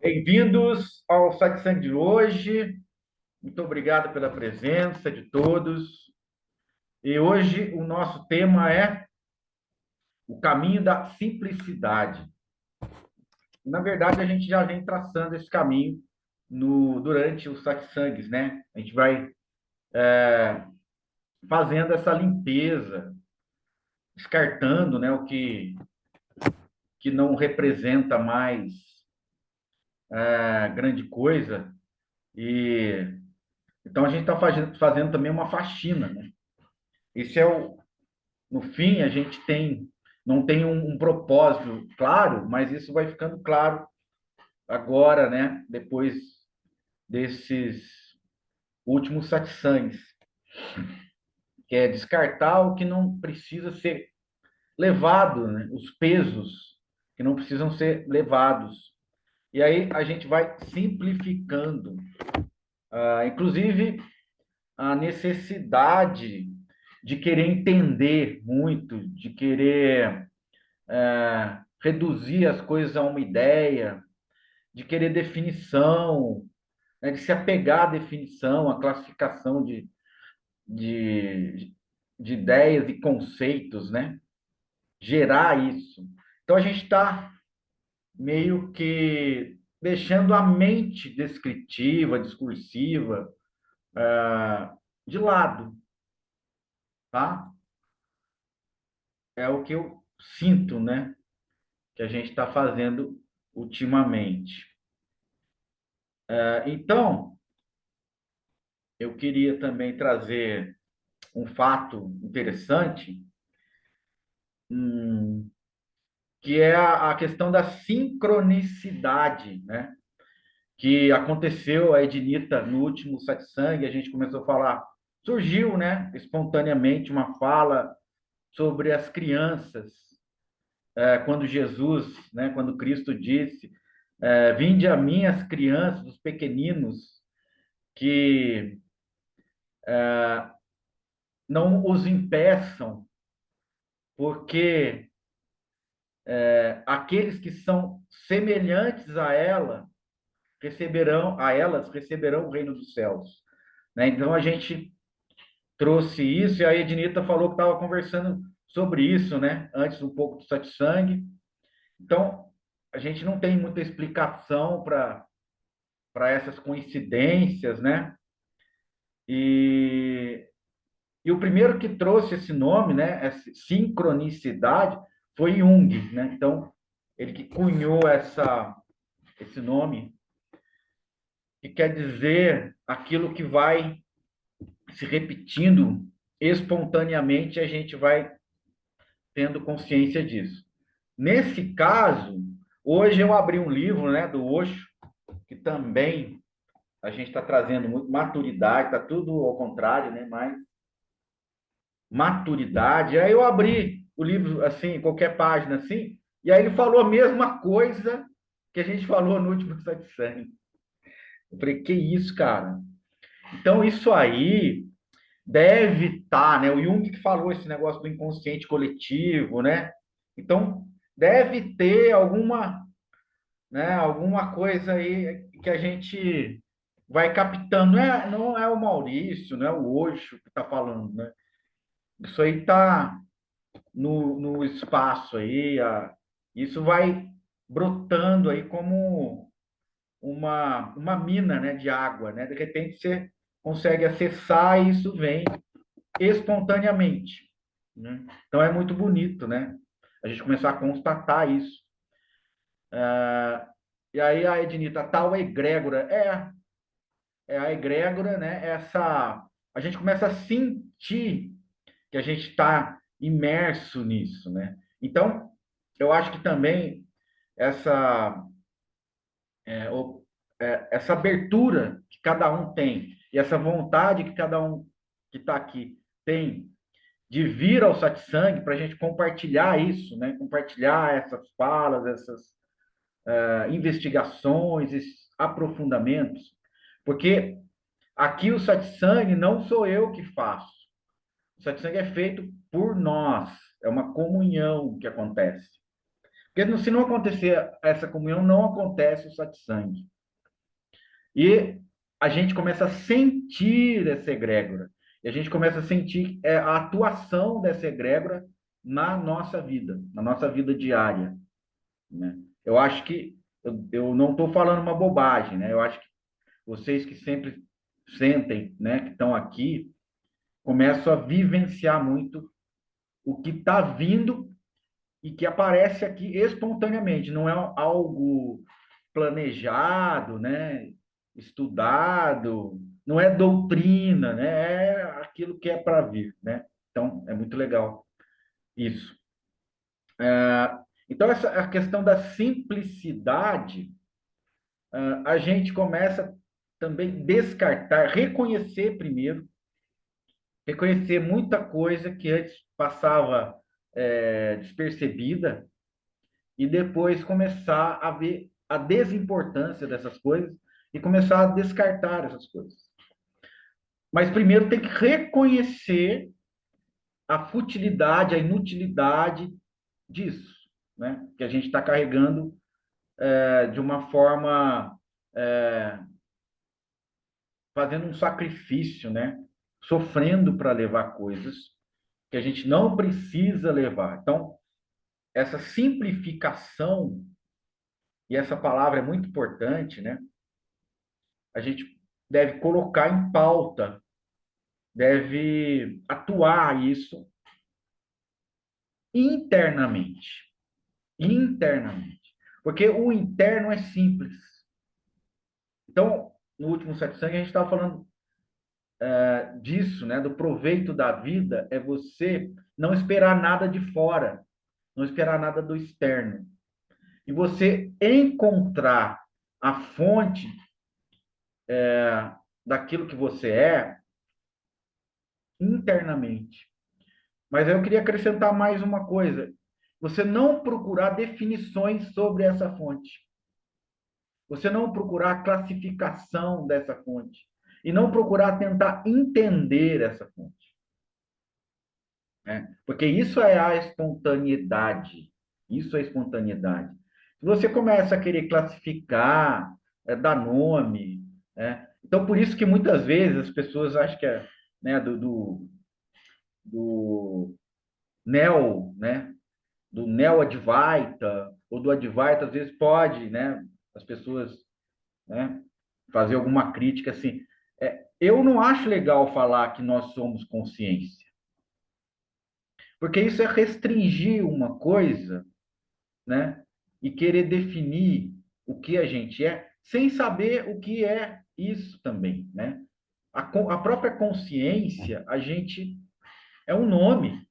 Bem-vindos ao satsang de hoje. Muito obrigado pela presença de todos. E hoje o nosso tema é o caminho da simplicidade. Na verdade, a gente já vem traçando esse caminho durante os satsangs, né? A gente vai fazendo essa limpeza, descartando, né, o que não representa mais grande coisa. E então a gente está fazendo também uma faxina, né? Esse é no fim, a gente não tem um propósito claro, mas isso vai ficando claro agora, né? Depois desses últimos satsangs, que é descartar o que não precisa ser levado, né? Os pesos que não precisam ser levados. E aí a gente vai simplificando, inclusive a necessidade de querer entender muito, de querer reduzir as coisas a uma ideia, de querer definição, né, de se apegar à definição, à classificação de, de ideias e conceitos, né? Gerar isso. Então a gente está meio que deixando a mente descritiva, discursiva, de lado, tá? É o que eu sinto, né? Que a gente está fazendo ultimamente. Então, eu queria também trazer um fato interessante, hum, que é a questão da sincronicidade, né? Que aconteceu a Ednita no último satsang, a gente começou a falar, surgiu, né, espontaneamente uma fala sobre as crianças, quando Jesus, né, quando Cristo disse, vinde a mim as crianças, os pequeninos, que não os impeçam, porque aqueles que são semelhantes a elas receberão o reino dos céus, né? Então a gente trouxe isso e a Ednita falou que estava conversando sobre isso, né? Antes um pouco do satsang. Então a gente não tem muita explicação para essas coincidências, né? E, e o primeiro que trouxe esse nome, né? Essa sincronicidade foi Jung, né? Então ele que cunhou esse nome, que quer dizer aquilo que vai se repetindo espontaneamente, a gente vai tendo consciência disso. Nesse caso, hoje eu abri um livro, né, do Osho, que também a gente está trazendo muito maturidade, está tudo ao contrário, né, mas maturidade. Aí eu abri o livro assim, qualquer página assim, e aí ele falou a mesma coisa que a gente falou no último satsang. Eu falei, que isso, cara? Então, isso aí deve estar, né? O Jung que falou esse negócio do inconsciente coletivo, né? Então, deve ter alguma coisa aí que a gente vai captando. Não é o Maurício, não é o Osho que está falando, né? Isso aí está no espaço aí, isso vai brotando aí como uma mina, né, de água, né? De repente você consegue acessar e isso vem espontaneamente, né? Então é muito bonito, né? A gente começar a constatar isso. E aí a Ednita, tal egrégora, é a egrégora, né? A gente começa a sentir que a gente está imerso nisso, né? Então, eu acho que também essa essa abertura que cada um tem e essa vontade que cada um que está aqui tem de vir ao satsang para a gente compartilhar isso, né? Compartilhar essas falas, essas investigações, esses aprofundamentos, porque aqui o satsang não sou eu que faço. O satsang é feito por nós, é uma comunhão que acontece. Porque se não acontecer essa comunhão, não acontece o satsang. E a gente começa a sentir essa egrégora. E a gente começa a sentir a atuação dessa egrégora na nossa vida diária, né? Eu acho que eu não estou falando uma bobagem, né? Eu acho que vocês que sempre sentem, né, que estão aqui, começam a vivenciar muito o que está vindo e que aparece aqui espontaneamente, não é algo planejado, né? Estudado, não é doutrina, né? É aquilo que é para vir, né? Então, é muito legal isso. Então, essa a questão da simplicidade, a gente começa também a descartar, reconhecer primeiro, reconhecer muita coisa que antes passava despercebida, e depois começar a ver a desimportância dessas coisas e começar a descartar essas coisas. Mas primeiro tem que reconhecer a futilidade, a inutilidade disso, né? Que a gente está carregando de uma forma fazendo um sacrifício, né? Sofrendo para levar coisas que a gente não precisa levar. Então, essa simplificação, e essa palavra é muito importante, né? A gente deve colocar em pauta, deve atuar isso internamente. Internamente. Porque o interno é simples. Então, no último satsang, a gente estava falando disso, né? Do proveito da vida, é você não esperar nada de fora, não esperar nada do externo. E você encontrar a fonte daquilo que você é internamente. Mas eu queria acrescentar mais uma coisa. Você não procurar definições sobre essa fonte. Você não procurar a classificação dessa fonte. E não procurar tentar entender essa fonte. Né? Porque isso é a espontaneidade. Isso é espontaneidade. Se você começa a querer classificar, dar nome, né? Então, por isso que muitas vezes as pessoas acham que é, né, do neo, né? Do neo-advaita ou do advaita, às vezes pode, né? As pessoas, né? Fazer alguma crítica assim. Eu não acho legal falar que nós somos consciência, porque isso é restringir uma coisa, né? E querer definir o que a gente é, sem saber o que é isso também, né? A própria consciência, a gente é um nome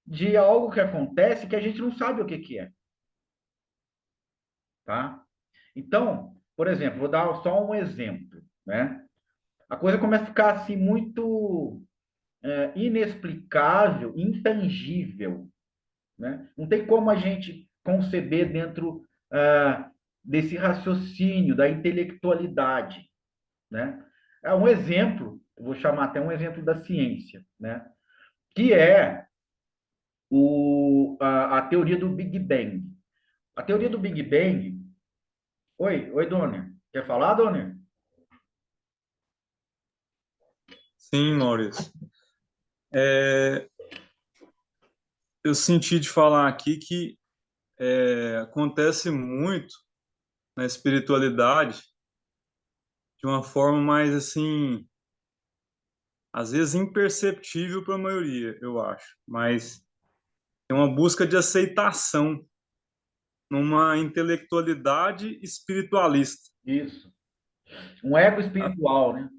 de algo que acontece que a gente não sabe o que que é, tá? Então, por exemplo, vou dar só um exemplo, né? A coisa começa a ficar assim muito inexplicável, intangível, né? Não tem como a gente conceber dentro desse raciocínio, da intelectualidade, né? É um exemplo, eu vou chamar até um exemplo da ciência, né? Que é a teoria do Big Bang. A teoria do Big Bang. Oi, Dona. Quer falar, Dona? Sim, Maurício. Eu senti de falar aqui que acontece muito na espiritualidade de uma forma mais assim, às vezes imperceptível para a maioria, eu acho, mas é uma busca de aceitação numa intelectualidade espiritualista. Isso. Um ego espiritual, né?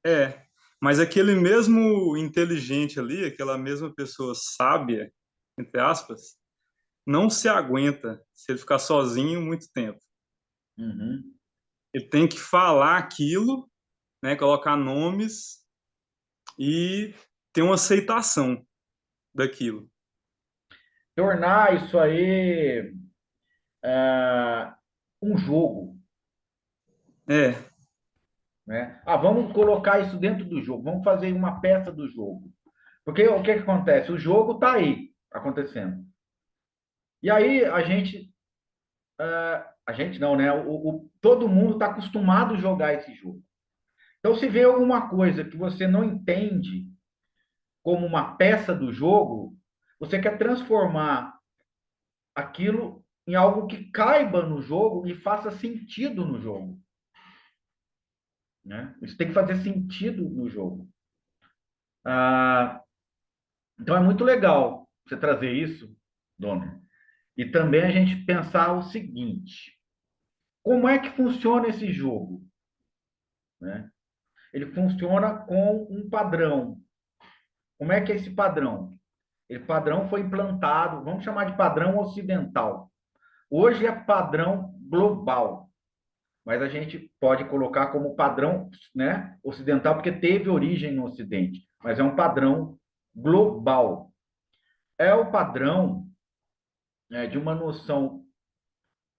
É, mas aquele mesmo inteligente ali, aquela mesma pessoa sábia, entre aspas, não se aguenta se ele ficar sozinho muito tempo. Uhum. Ele tem que falar aquilo, né, colocar nomes e ter uma aceitação daquilo. Tornar isso aí um jogo, É, né? Vamos colocar isso dentro do jogo, vamos fazer uma peça do jogo. Porque o que que acontece? O jogo está aí, acontecendo. E aí a gente não, né? Todo mundo está acostumado a jogar esse jogo. Então, se vê alguma coisa que você não entende como uma peça do jogo, você quer transformar aquilo em algo que caiba no jogo e faça sentido no jogo, né? Isso tem que fazer sentido no jogo. Ah, então é muito legal você trazer isso, Dona. E também a gente pensar o seguinte: como é que funciona esse jogo, né? Ele funciona com um padrão. Como é que é esse padrão? Esse padrão foi implantado, vamos chamar de padrão ocidental. Hoje é padrão global, mas a gente pode colocar como padrão, né, ocidental, porque teve origem no Ocidente, mas é um padrão global. É o padrão, de uma noção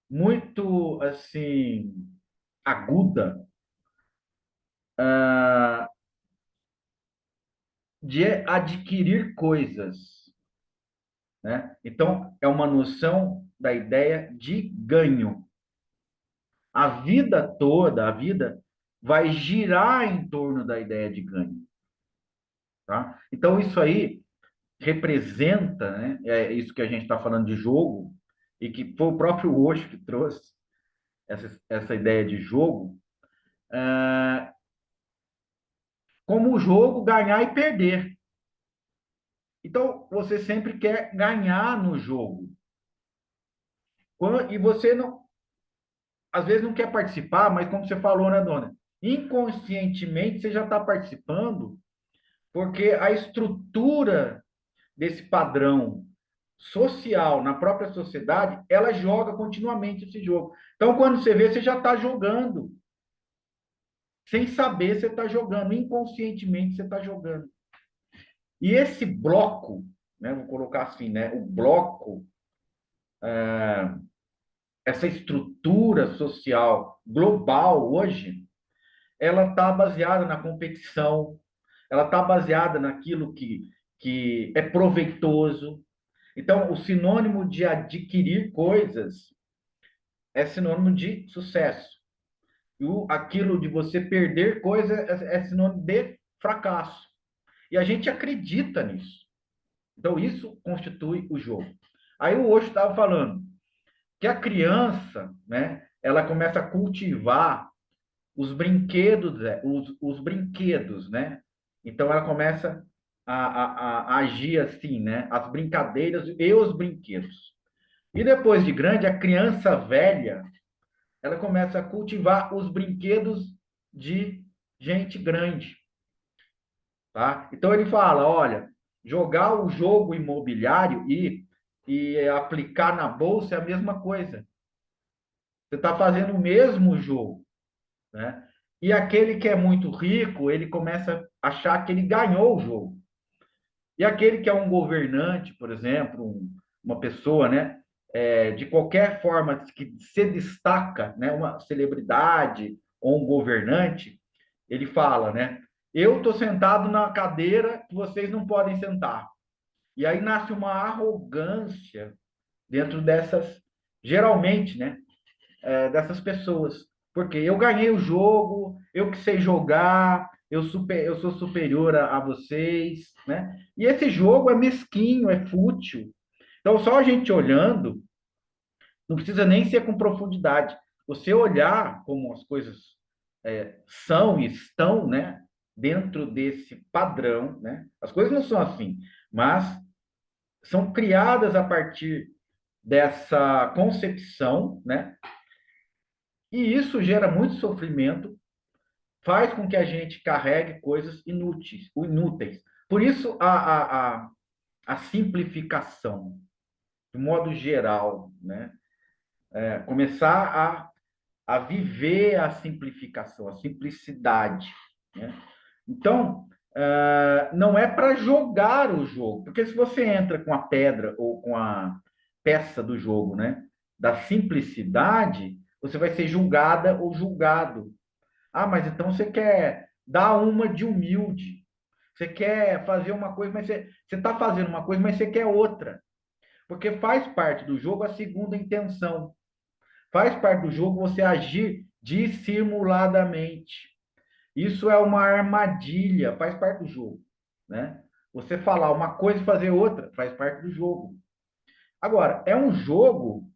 muito assim aguda, de adquirir coisas, né? Então é uma noção da ideia de ganho. A vida toda, a vida vai girar em torno da ideia de ganho, tá? Então isso aí representa, né? É isso que a gente está falando de jogo e que foi o próprio Osho que trouxe essa ideia de jogo, como o jogo ganhar e perder. Então você sempre quer ganhar no jogo. E você não, às vezes não quer participar, mas como você falou, né, dona? Inconscientemente você já está participando, porque a estrutura desse padrão social na própria sociedade, ela joga continuamente esse jogo. Então, quando você vê, você já está jogando. Sem saber, você está jogando. Inconscientemente, você está jogando. E esse bloco, né, vou colocar assim, né, o bloco, essa estrutura social global hoje, ela está baseada na competição, ela está baseada naquilo que é proveitoso. Então, o sinônimo de adquirir coisas é sinônimo de sucesso. E aquilo de você perder coisa é sinônimo de fracasso. E a gente acredita nisso. Então, isso constitui o jogo. Aí o Osho estava falando que a criança, né, ela começa a cultivar os brinquedos, os brinquedos, né? Então ela começa a agir assim, né? As brincadeiras e os brinquedos. E depois de grande, a criança velha, ela começa a cultivar os brinquedos de gente grande, tá? Então ele fala, olha, jogar o jogo imobiliário e aplicar na bolsa é a mesma coisa. Você está fazendo o mesmo jogo, né? E aquele que é muito rico, ele começa a achar que ele ganhou o jogo. E aquele que é um governante, por exemplo, uma pessoa, né, de qualquer forma que se destaca, né, uma celebridade ou um governante, ele fala, né, eu estou sentado na cadeira que vocês não podem sentar. E aí nasce uma arrogância dentro dessas, geralmente, né, dessas pessoas. Porque eu ganhei o jogo, eu que sei jogar, eu sou superior a vocês, né? E esse jogo é mesquinho, é fútil. Então, só a gente olhando, não precisa nem ser com profundidade. Você olhar como as coisas são e estão, né? Dentro desse padrão, né? As coisas não são assim, mas são criadas a partir dessa concepção, né? E isso gera muito sofrimento, faz com que a gente carregue coisas inúteis. Por isso, a simplificação, de modo geral, né? Começar a viver a simplificação, a simplicidade, né? Então, não é para jogar o jogo, porque se você entra com a pedra ou com a peça do jogo, né, da simplicidade, você vai ser julgada ou julgado. Ah, mas então você quer dar uma de humilde. Você quer fazer uma coisa, mas você está fazendo uma coisa, mas você quer outra. Porque faz parte do jogo a segunda intenção. Faz parte do jogo você agir dissimuladamente. Isso é uma armadilha, faz parte do jogo, né? Você falar uma coisa e fazer outra, faz parte do jogo. Agora, é um jogo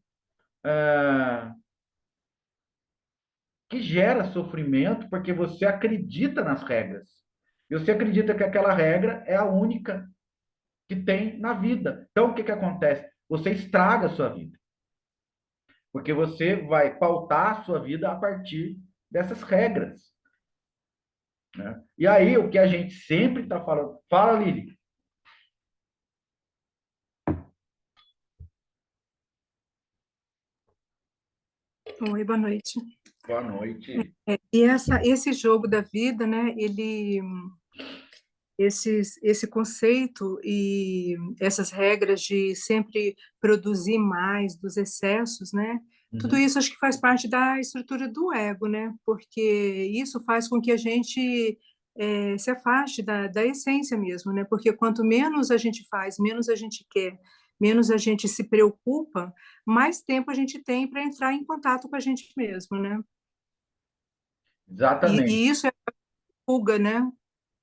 que gera sofrimento porque você acredita nas regras. E você acredita que aquela regra é a única que tem na vida. Então, o que que acontece? Você estraga a sua vida. Porque você vai pautar a sua vida a partir dessas regras, né? E aí, o que a gente sempre está falando... Fala, Lili. Oi, boa noite. Boa noite. E esse jogo da vida, né, esse conceito e essas regras de sempre produzir mais dos excessos, né, tudo Uhum. isso acho que faz parte da estrutura do ego, né, porque isso faz com que a gente se afaste da essência mesmo, né, porque quanto menos a gente faz, menos a gente quer, menos a gente se preocupa, mais tempo a gente tem para entrar em contato com a gente mesmo, né? E Exatamente. isso é a fuga, né?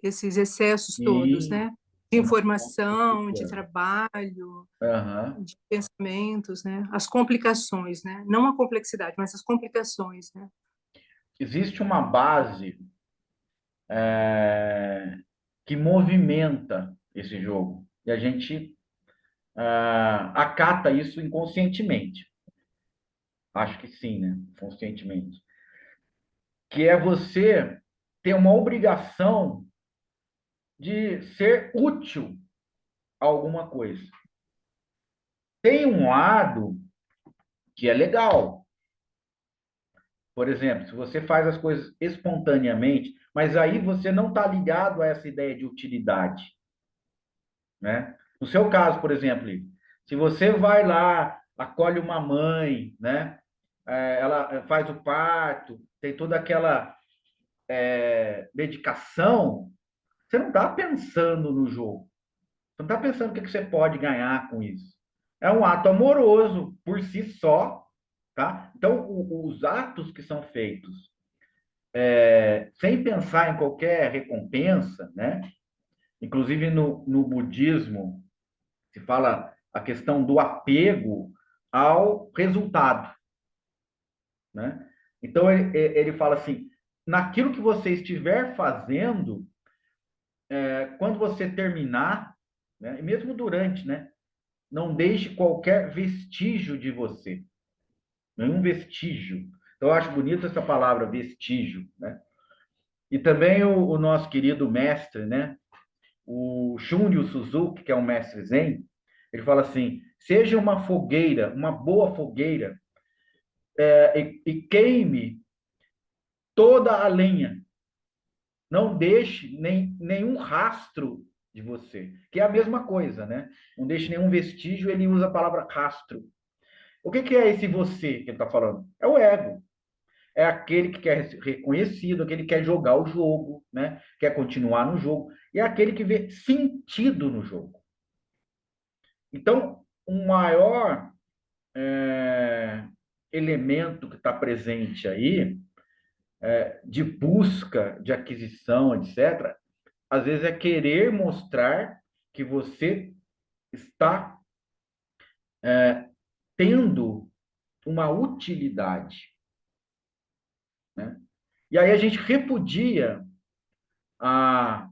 Esses excessos todos, E né? De uma informação, de fuga. trabalho, Aham. de pensamentos, né? As complicações, né? Não a complexidade, mas as complicações, né? Existe uma base que movimenta esse jogo. E a gente acata isso inconscientemente. Acho que sim, né? Conscientemente. Que é você ter uma obrigação de ser útil a alguma coisa. Tem um lado que é legal. Por exemplo, se você faz as coisas espontaneamente, mas aí você não está ligado a essa ideia de utilidade, né? No seu caso, por exemplo, se você vai lá, acolhe uma mãe, né? Ela faz o parto, tem toda aquela dedicação, você não está pensando no jogo. Você não está pensando o que você pode ganhar com isso. É um ato amoroso por si só, tá? Então, os atos que são feitos sem pensar em qualquer recompensa, né? Inclusive no budismo se fala a questão do apego ao resultado, né? Então ele fala assim, naquilo que você estiver fazendo, quando você terminar, né? E mesmo durante, né? Não deixe qualquer vestígio de você, nenhum vestígio. Então eu acho bonito essa palavra vestígio, né? E também o nosso querido mestre, né? O Shunryu Suzuki, que é um mestre Zen, ele fala assim: seja uma fogueira, uma boa fogueira, e queime toda a lenha. Não deixe nenhum rastro de você, que é a mesma coisa, né? Não deixe nenhum vestígio, ele usa a palavra rastro. O que, que é esse você que ele está falando? É o ego. É aquele que quer ser reconhecido, aquele que quer jogar o jogo, né? Quer continuar no jogo, e é aquele que vê sentido no jogo. Então, o maior elemento que está presente aí, de busca, de aquisição, etc., às vezes é querer mostrar que você está tendo uma utilidade, né? E aí a gente repudia a,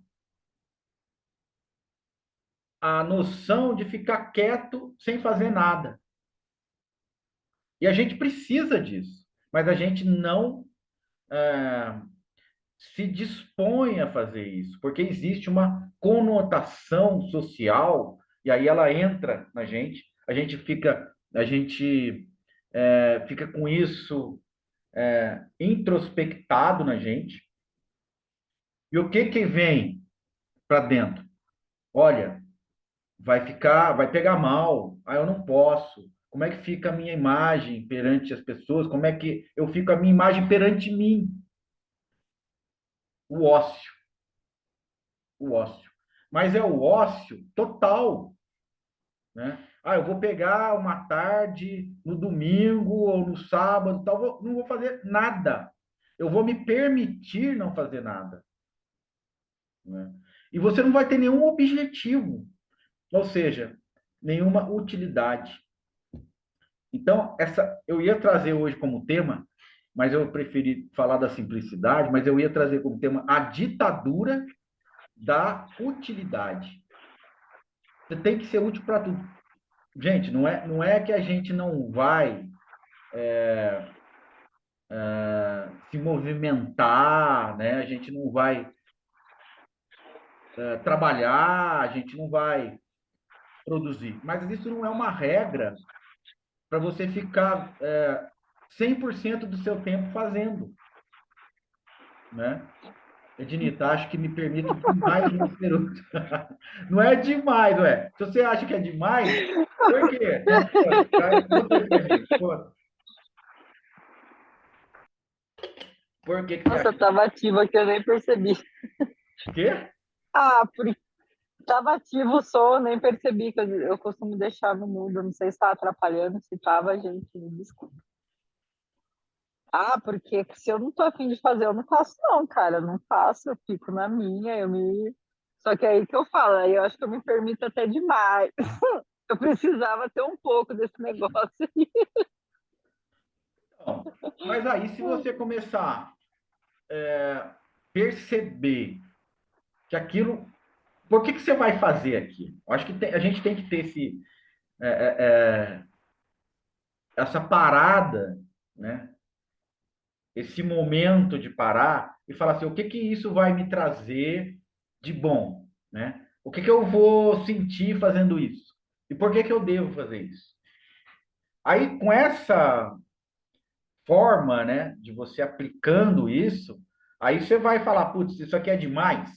a noção de ficar quieto sem fazer nada. E a gente precisa disso, mas a gente não se dispõe a fazer isso, porque existe uma conotação social, e aí ela entra na gente, a gente fica com isso introspectado na gente. E o que que vem para dentro? Olha, vai pegar mal, eu não posso. Como é que fica a minha imagem perante as pessoas? Como é que eu fico a minha imagem perante mim? O ócio, o ócio. Mas é o ócio total, né? Ah, eu vou pegar uma tarde no domingo ou no sábado, tal, não vou fazer nada. Eu vou me permitir não fazer nada, né? E você não vai ter nenhum objetivo, ou seja, nenhuma utilidade. Então, eu ia trazer hoje como tema, mas eu preferi falar da simplicidade, mas eu ia trazer como tema a ditadura da utilidade. Você tem que ser útil para tudo. Gente, não é que a gente não vai se movimentar, né? A gente não vai trabalhar, a gente não vai produzir. Mas isso não é uma regra para você ficar 100% do seu tempo fazendo, né? Ednita, acho que me permito demais não ser útil. Não é demais, ué. Se você acha que é demais, por quê? Não, conta aí pra gente. Conta. Por que você Nossa, acha eu tava ativa aqui, eu nem percebi. quê? Ah, porque tava ativo o som, eu nem percebi, que eu costumo deixar no mudo, não sei se tá atrapalhando, se tava, gente, me desculpa. Ah, porque se eu não tô afim de fazer, eu não faço não, cara, eu não faço, eu fico na minha, eu me... Só que é aí que eu falo, aí eu acho que eu me permito até demais. Eu precisava ter um pouco desse negócio aí. Não. Mas aí, se você começar a perceber que aquilo. Por que você vai fazer aquilo? Eu acho que a gente tem que ter é, é, é, essa parada, né? Esse momento de parar e falar assim: o que isso vai me trazer de bom? Né? O que eu vou sentir fazendo isso? E por que eu devo fazer isso? Aí, com essa forma, né, de você aplicando isso, aí você vai falar, putz, isso aqui é demais,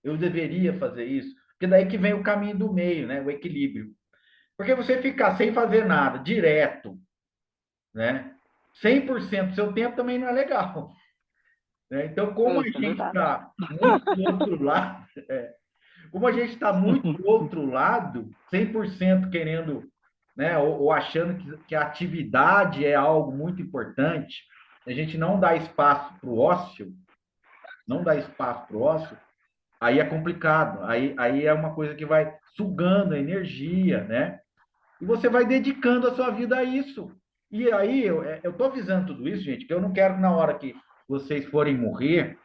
eu deveria fazer isso, porque daí que vem o caminho do meio, né, o equilíbrio. Porque você ficar sem fazer nada, direto, né, 100% do seu tempo também não é legal, né? Então, como a Isso é gente verdade. está muito do outro lado, como a gente está muito do outro lado, 100% querendo, né, ou achando que a atividade é algo muito importante, a gente não dá espaço para o ócio, não dá espaço para o ócio, aí é complicado. Aí é uma coisa que vai sugando a energia, né? E você vai dedicando a sua vida a isso. E aí, eu estou avisando tudo isso, gente, que eu não quero que na hora que vocês forem morrer,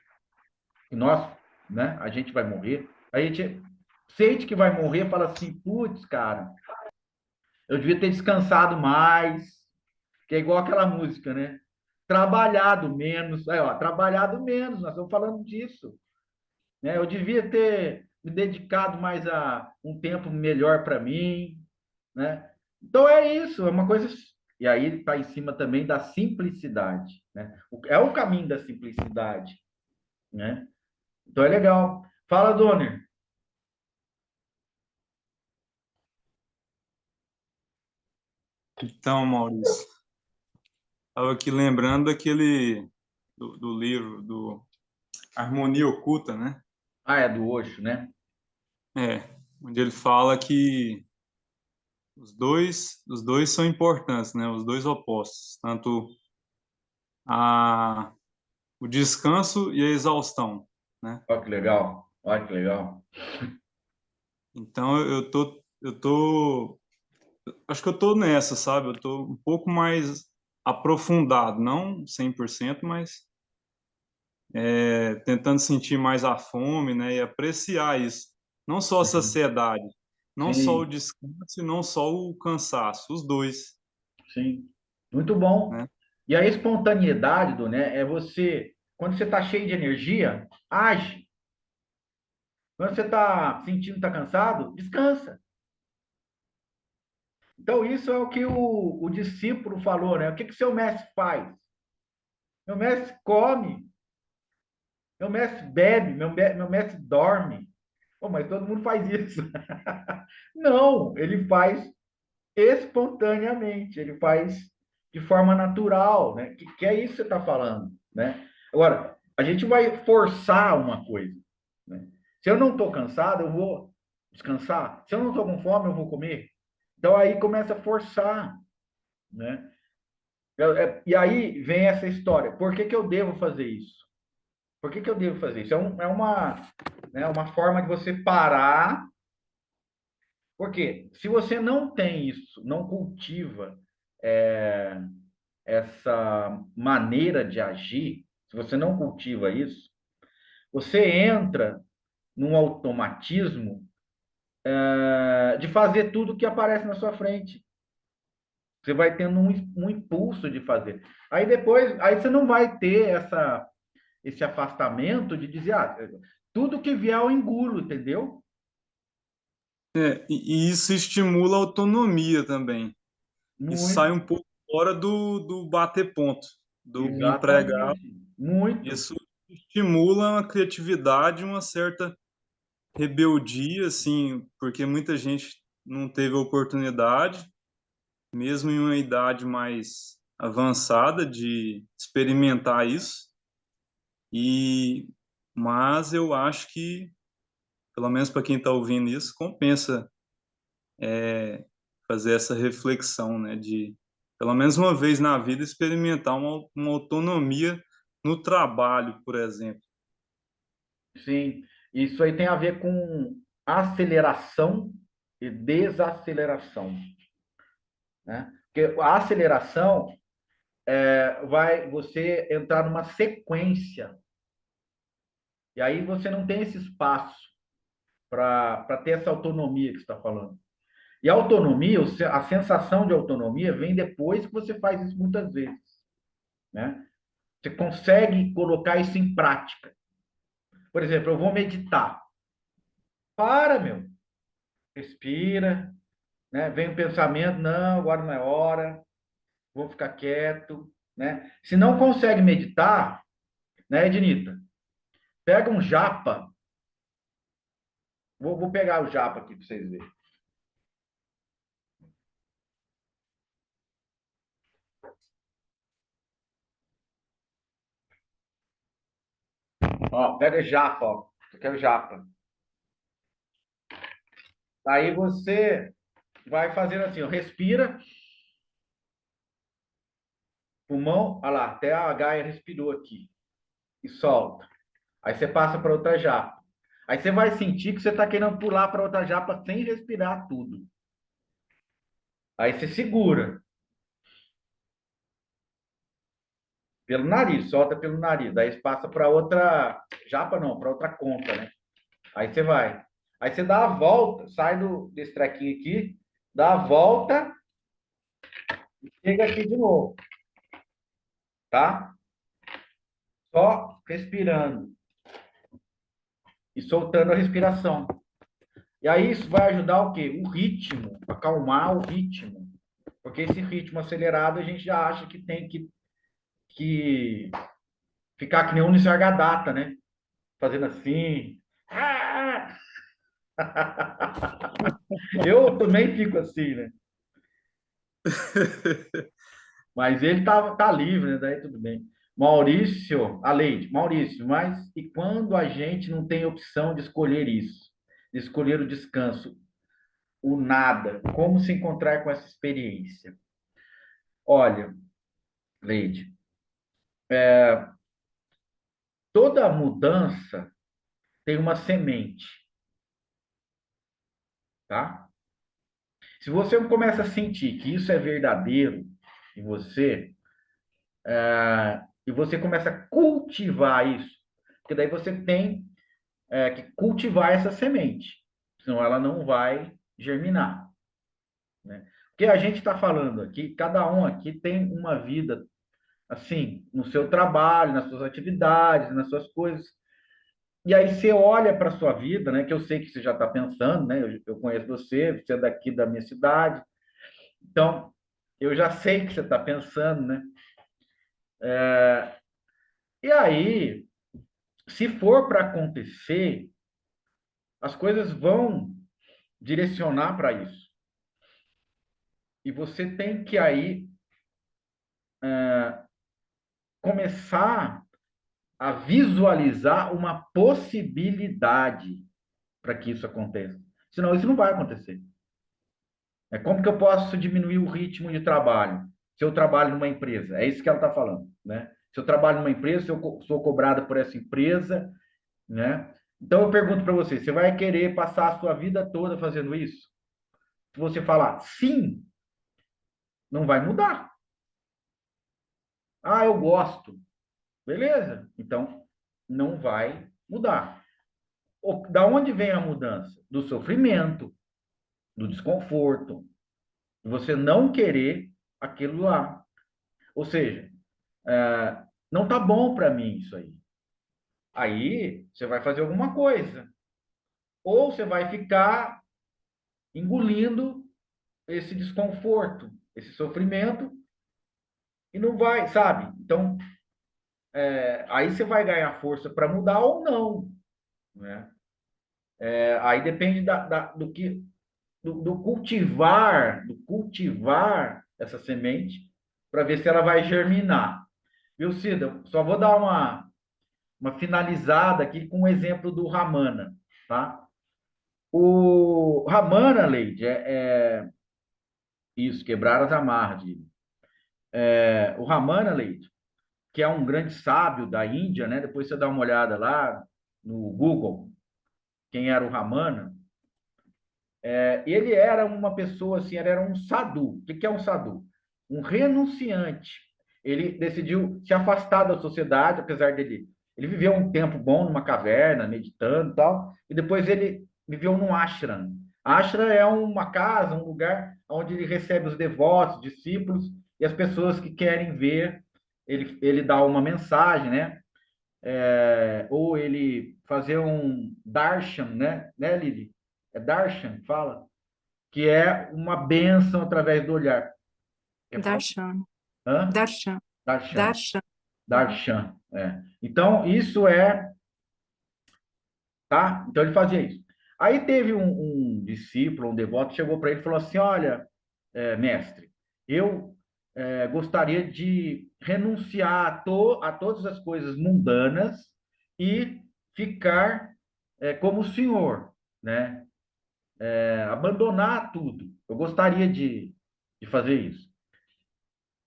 que nós, né, a gente vai morrer, a gente sente que vai morrer, fala assim, putz, cara, eu devia ter descansado mais, que é igual aquela música, né? Trabalhado menos, aí, ó, trabalhado menos, nós estamos falando disso, né? Eu devia ter me dedicado mais a um tempo melhor para mim, né? Então é isso, é uma coisa. E aí está em cima também da simplicidade, né? É o caminho da simplicidade, né? Então é legal. Fala, Donner. Então, Maurício, estava aqui lembrando do livro do Harmonia Oculta, né? Ah, é do Osho, né? Onde ele fala que os dois são importantes, né? Os dois opostos, tanto a, o descanso e a exaustão, né? Olha que legal, olha que legal. Então acho que eu tô nessa, sabe? Eu tô um pouco mais aprofundado, não 100%, mas tentando sentir mais a fome, né? E apreciar isso. Não só a saciedade, não só o Sim, descanso e não só o cansaço, os dois, sim. Muito bom. né? E a espontaneidade, Donner, é você, quando você está cheio de energia, age. Quando você está sentindo que está cansado, descansa. Então, isso é o que o discípulo falou, né? O que seu mestre faz? Meu mestre come, meu mestre bebe, meu mestre dorme. Pô, mas todo mundo faz isso. Não, ele faz espontaneamente, ele faz de forma natural, né? Que é isso que você está falando, né? Agora, a gente vai forçar uma coisa, né? Se eu não estou cansado, eu vou descansar. Se eu não estou com fome, eu vou comer. Então aí começa a forçar, né? E aí vem essa história. Por que que eu devo fazer isso? Por que que eu devo fazer isso? Uma forma de você parar. Porque se você não tem isso, não cultiva é, essa maneira de agir, se você não cultiva isso, você entra num automatismo de fazer tudo que aparece na sua frente. Você vai tendo um impulso de fazer. Aí depois, aí você não vai ter esse afastamento de dizer, tudo que vier eu engulo, entendeu? E isso estimula a autonomia também. E sai Muito, um pouco fora do bater ponto, do empregado. exatamente. Muito. Isso estimula a criatividade, uma certa rebeldia, assim, porque muita gente não teve oportunidade, mesmo em uma idade mais avançada, de experimentar isso. Mas eu acho que, pelo menos para quem está ouvindo isso, compensa fazer essa reflexão, né, de pelo menos uma vez na vida experimentar uma autonomia no trabalho, por exemplo. Sim, isso aí tem a ver com aceleração e desaceleração, né? Porque a aceleração vai você entrar numa sequência e aí você não tem esse espaço para ter essa autonomia que você está falando. E a autonomia, a sensação de autonomia vem depois que você faz isso muitas vezes, né? Você consegue colocar isso em prática. Por exemplo, eu vou meditar. Para, meu. Respira, né? Vem o pensamento, não, agora não é hora, vou ficar quieto, né? Se não consegue meditar, né, Ednita? Pega um japa. Vou pegar o japa aqui para vocês verem. Ó, pega japa, ó. Isso aqui é o japa. Aí você vai fazendo assim, ó, respira, pulmão, olha lá, até a Gaia respirou aqui. E solta. Aí você passa para outra japa. Aí você vai sentir que você está querendo pular para outra japa sem respirar tudo. Aí você segura pelo nariz, solta pelo nariz. Aí você passa para outra japa, não, para outra conta, né? Aí você vai. Aí você dá a volta, sai desse trequinho aqui, dá a volta e chega aqui de novo, tá? Só respirando e soltando a respiração. E aí isso vai ajudar o quê? O ritmo, acalmar o ritmo. Porque esse ritmo acelerado a gente já acha que tem que ficar que nem um Nisargadatta, né? Fazendo assim. Eu também fico assim, né? Mas ele tá livre, né? Daí tudo bem. Maurício, a Leide, Maurício, mas e quando a gente não tem opção de escolher isso? De escolher o descanso, o nada? Como se encontrar com essa experiência? Olha, Leide, toda mudança tem uma semente, tá? Se você começa a sentir que isso é verdadeiro em você, e você começa a cultivar isso, porque daí você tem que cultivar essa semente, senão ela não vai germinar, né? Porque a gente está falando aqui, cada um aqui tem uma vida assim, no seu trabalho, nas suas atividades, nas suas coisas. E aí você olha para a sua vida, né? Que eu sei que você já está pensando, né? Eu conheço você, você é daqui da minha cidade, então eu já sei que você está pensando, né? E aí, se for para acontecer, as coisas vão direcionar para isso. E você tem que aí começar a visualizar uma possibilidade para que isso aconteça. Senão isso não vai acontecer. Como que eu posso diminuir o ritmo de trabalho? Se eu trabalho numa empresa, é isso que ela está falando, né? Se eu trabalho numa empresa, se eu sou cobrada por essa empresa, né? Então eu pergunto para você, você vai querer passar a sua vida toda fazendo isso? Se você falar sim, não vai mudar. Ah, eu gosto. Beleza? Então não vai mudar. Da onde vem a mudança? Do sofrimento, do desconforto, de você não querer aquilo lá. Ou seja, não tá bom para mim isso aí. Aí você vai fazer alguma coisa. Ou você vai ficar engolindo esse desconforto, esse sofrimento, e não vai, sabe? Então, aí você vai ganhar força para mudar ou não, né? Aí depende do cultivar essa semente para ver se ela vai germinar. Viu, Cida? Só vou dar uma finalizada aqui com um exemplo do Ramana, tá? O Ramana, Leide, isso, quebrar as amarras. O Ramana, Leide, que é um grande sábio da Índia, né? Depois você dá uma olhada lá no Google, quem era o Ramana. Ele era uma pessoa assim, ele era um sadhu. O que é um sadhu? Um renunciante. Ele decidiu se afastar da sociedade, apesar dele. Ele viveu um tempo bom numa caverna, meditando e tal, e depois ele viveu num ashram. Ashram é uma casa, um lugar onde ele recebe os devotos, discípulos e as pessoas que querem ver. Ele dá uma mensagem, né? Ou ele fazer um darshan, né, Lili? É darshan, que fala, que é uma bênção através do olhar. Quer falar? Darshan, Hã? darshan, Darshan. darshan. Darshan, Então, isso tá? Então, ele fazia isso. Aí teve um discípulo, um devoto, chegou para ele e falou assim, olha, mestre, eu gostaria de renunciar a todas as coisas mundanas e ficar como o senhor, né? Abandonar tudo. Eu gostaria de fazer isso.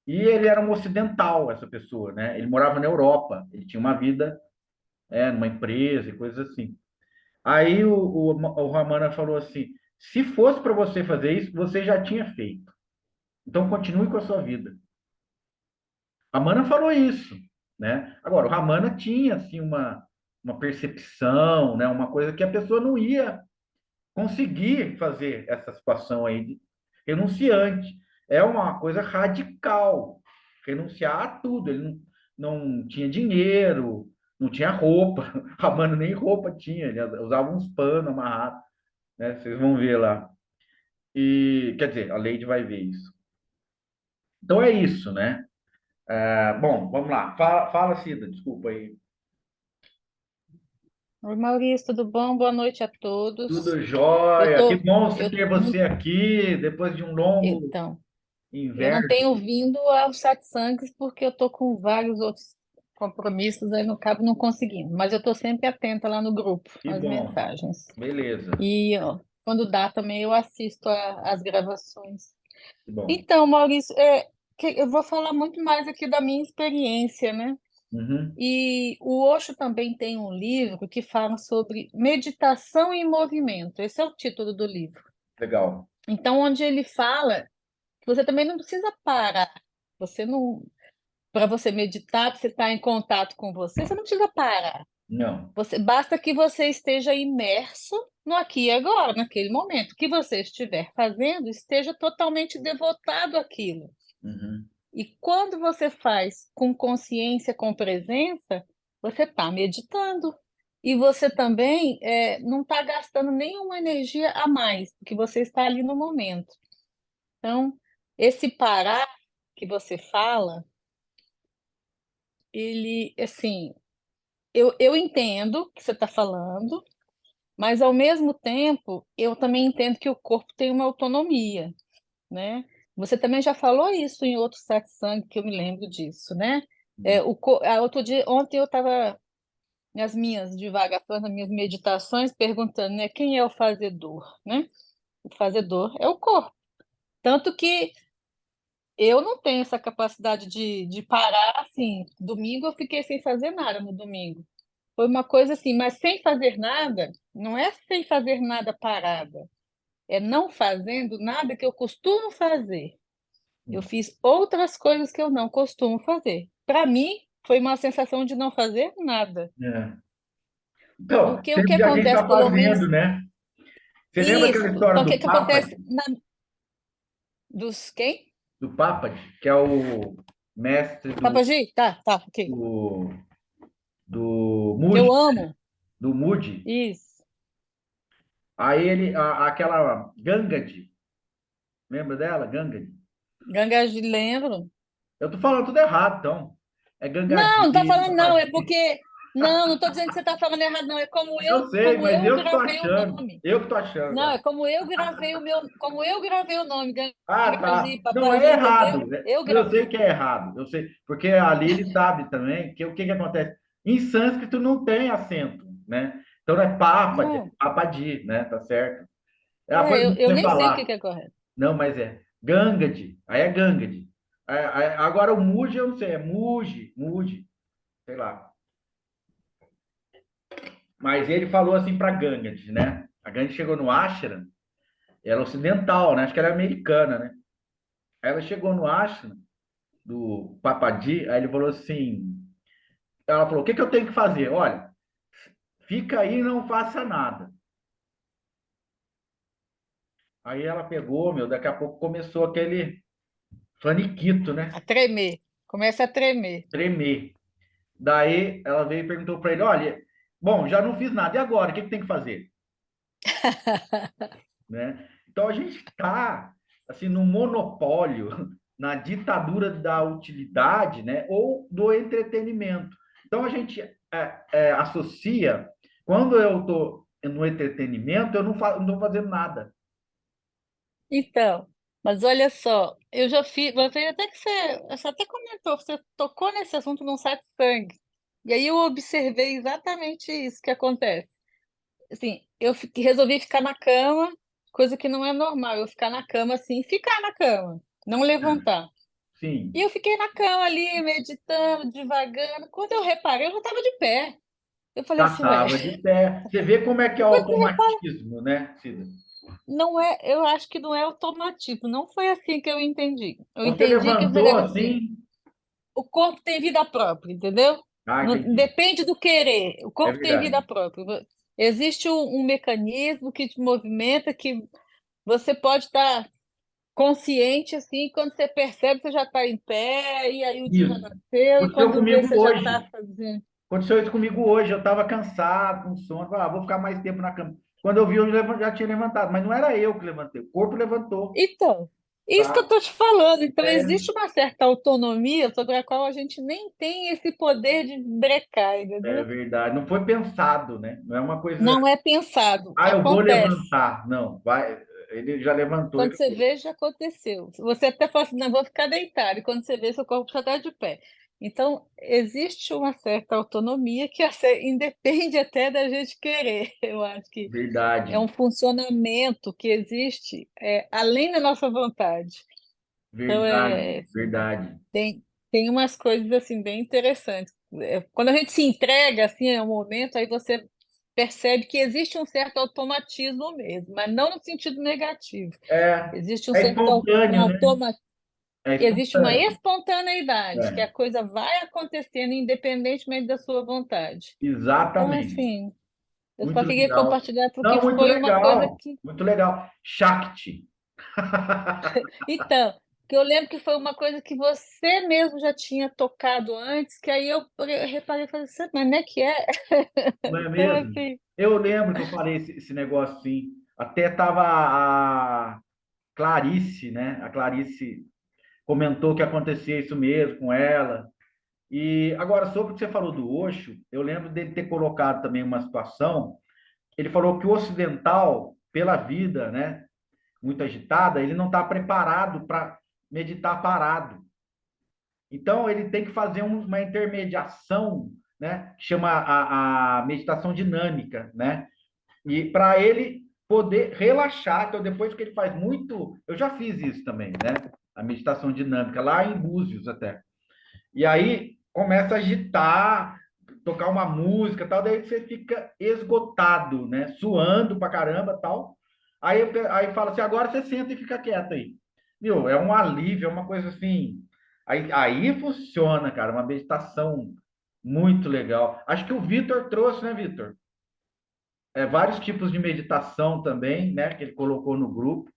E ele era um ocidental, essa pessoa, né? Ele morava na Europa, ele tinha uma vida, numa empresa e coisas assim. Aí o Ramana falou assim: se fosse para você fazer isso, você já tinha feito. Então continue com a sua vida. Ramana falou isso, né? Agora, o Ramana tinha assim uma percepção, né? Uma coisa que a pessoa não ia conseguir fazer essa situação aí de renunciante. É uma coisa radical, renunciar a tudo. Ele não tinha dinheiro, não tinha roupa, a banda nem roupa tinha, ele usava uns panos amarrados, né? Vocês vão ver lá. E, quer dizer, a Leide vai ver isso. Então é isso, né? Bom, vamos lá. Fala, Cida, desculpa aí. Oi, Maurício, tudo bom? Boa noite a todos. Tudo Eu jóia. Que tô, bom eu ter não, você aqui depois de um longo então, eu não inverno. tenho vindo aos satsangs porque eu tô com vários outros compromissos, aí no cabo não conseguindo, mas eu tô sempre atenta lá no grupo, Que às bom. mensagens. Beleza. E ó, quando dá também eu assisto às gravações. Que bom. Então, Maurício, eu vou falar muito mais aqui da minha experiência, né? Uhum. E o Osho também tem um livro que fala sobre meditação em movimento. Esse é o título do livro. Legal. Então, onde ele fala que você também não precisa parar. Você não, para você meditar, para você estar em contato com você não precisa parar. Não. Basta que você esteja imerso no aqui e agora, naquele momento. O que você estiver fazendo, esteja totalmente devotado àquilo. Uhum. E quando você faz com consciência, com presença, você está meditando. E você também não está gastando nenhuma energia a mais, porque você está ali no momento. Então, esse parar que você fala, ele, assim, eu entendo o que você está falando, mas ao mesmo tempo, eu também entendo que o corpo tem uma autonomia, né? Você também já falou isso em outro satsang, que eu me lembro disso, né? Ontem eu estava nas minhas divagações, nas minhas meditações, perguntando, né, quem é o fazedor, né? O fazedor é o corpo. Tanto que eu não tenho essa capacidade de parar, assim, domingo eu fiquei sem fazer nada no domingo. Foi uma coisa assim, mas sem fazer nada, não é sem fazer nada parada, é não fazendo nada que eu costumo fazer. Eu fiz outras coisas que eu não costumo fazer. Para mim, foi uma sensação de não fazer nada. É. Então, Porque o que sempre a gente acontece, está pelo menos, fazendo, né? Você lembra aquela isso. história Então, o que do que Papa, acontece dos quem? do Papa, que é o mestre Papagi? Tá, tá, ok. do, do Que eu Moody, amo. do Moody? Isso. Aí ele, aquela Gangad, lembra dela? Gangad? Gangaji, lembro. Eu tô falando tudo errado, então. É Não, não tá Gangadi, falando não, é Papadi. porque... Não, não estou dizendo que você está falando errado, não. É Eu sei, como mas eu eu que tô gravei o achando. nome. Eu que tô achando Não, agora. é como eu gravei o nome, Ah, tá. Gangaji, Não, é Papaji, entendeu? errado, né? Eu Eu sei gravei. que é errado. Eu sei, porque ali ele sabe também que o que que acontece? Em sânscrito não tem acento, né? Então não é Papadi, é Não, Papadi, né? Tá certo. Foi eu você nem sei o que falar. que é correto. Não, mas é Gangadi. Aí é Gangadi. Agora o Muji, eu não sei, é Muji, sei lá. Mas ele falou assim para Gangad, né? A Gangad chegou no ashram, ela é ocidental, né? Acho que ela é americana, né? Aí ela chegou no ashram do Papadi, aí ele falou assim, ela falou, o que que eu tenho que fazer? Olha, fica aí e não faça nada. Aí ela pegou, meu, daqui a pouco começou aquele faniquito, A né? tremer. Começa a tremer. Tremer. Daí ela veio e perguntou para ele, olha, bom, já não fiz nada, e agora? O que que tem que fazer? Né? Então a gente está assim no monopólio, na ditadura da utilidade, né? Ou do entretenimento. Então a gente associa quando eu estou no entretenimento, eu não estou fazendo nada. Então, mas olha só, eu já fiz, você até que você até comentou, você tocou nesse assunto não sai sangue. E aí eu observei exatamente isso que acontece. Assim, resolvi ficar na cama, coisa que não é normal, eu ficar na cama assim, ficar na cama, não levantar. E Sim, eu fiquei na cama ali, meditando, devagando. Quando eu reparei, eu já estava de pé. Eu falei já assim, ué, estava de pé. Você vê como é que é o quando você repara, automatismo, né, Cida? não é, eu acho que não é automatismo, não foi assim que eu entendi. Eu Você entendi que esse levantou negócio assim, assim. o corpo tem vida própria, entendeu? Ah, entendi. Depende do querer, o É corpo tem vida verdade. própria. Existe um mecanismo que te movimenta, que você pode estar consciente assim, quando você percebe, você já está em pé, e aí o dia já Isso. nasceu, e Aconteceu quando vê, comigo você já está hoje. fazendo. Aconteceu isso comigo hoje. Eu estava cansado, com sono. Falei, vou ficar mais tempo na cama. Quando eu vi, eu já tinha levantado. Mas não era eu que levantei. O corpo levantou, Então, isso que eu tá? estou te falando. Então, É, existe uma certa autonomia sobre a qual a gente nem tem esse poder de brecar, é entendeu? verdade. Não foi pensado, né? Não é uma coisa. Não é pensado, Ah, eu vou acontece. levantar. Não, vai. Ele já levantou. Quando você vê, já aconteceu. Você até fala assim, não, vou ficar deitado, e quando você vê, seu corpo já está de pé. Então, existe uma certa autonomia que independe até da gente querer. Eu acho que é Verdade, um funcionamento que existe além da nossa vontade. Então, verdade, verdade. tem umas coisas assim bem interessantes. Quando a gente se entrega assim a um momento, aí você percebe que existe um certo automatismo mesmo, mas não no sentido negativo. É, Existe um é certo espontâneo, né? e É existe uma espontâneo. espontaneidade, que É, a coisa vai acontecendo independentemente da sua vontade. Então, exatamente. assim, eu só Muito queria legal. compartilhar porque Não, muito foi uma coisa legal. que Muito legal. Shakti. Então, que eu lembro que foi uma coisa que você mesmo já tinha tocado antes, que aí eu reparei e falei, "Sabe, mas não é que é?" Não é Então, mesmo? assim, Eu lembro que eu falei esse negócio assim. Até tava a Clarice, né? A Clarice comentou que acontecia isso mesmo com ela. E agora, sobre o que você falou do Osho, eu lembro dele ter colocado também uma situação. Ele falou que o ocidental, pela vida, né, muito agitada, ele não está preparado para meditar parado. Então, ele tem que fazer uma intermediação, né, que chama a meditação dinâmica, né? E para ele poder relaxar. Então, depois que ele faz muito. Eu já fiz isso também, né? A meditação dinâmica, lá em Búzios até. E aí começa a agitar, tocar uma música, tal, daí você fica esgotado, né? Suando pra caramba, tal. Aí fala assim, agora você senta e fica quieto aí. Meu, é um alívio, é uma coisa assim. Aí funciona, cara, uma meditação muito legal. Acho que o Vitor trouxe, né, Vitor? Vários tipos de meditação também, né, que ele colocou no grupo.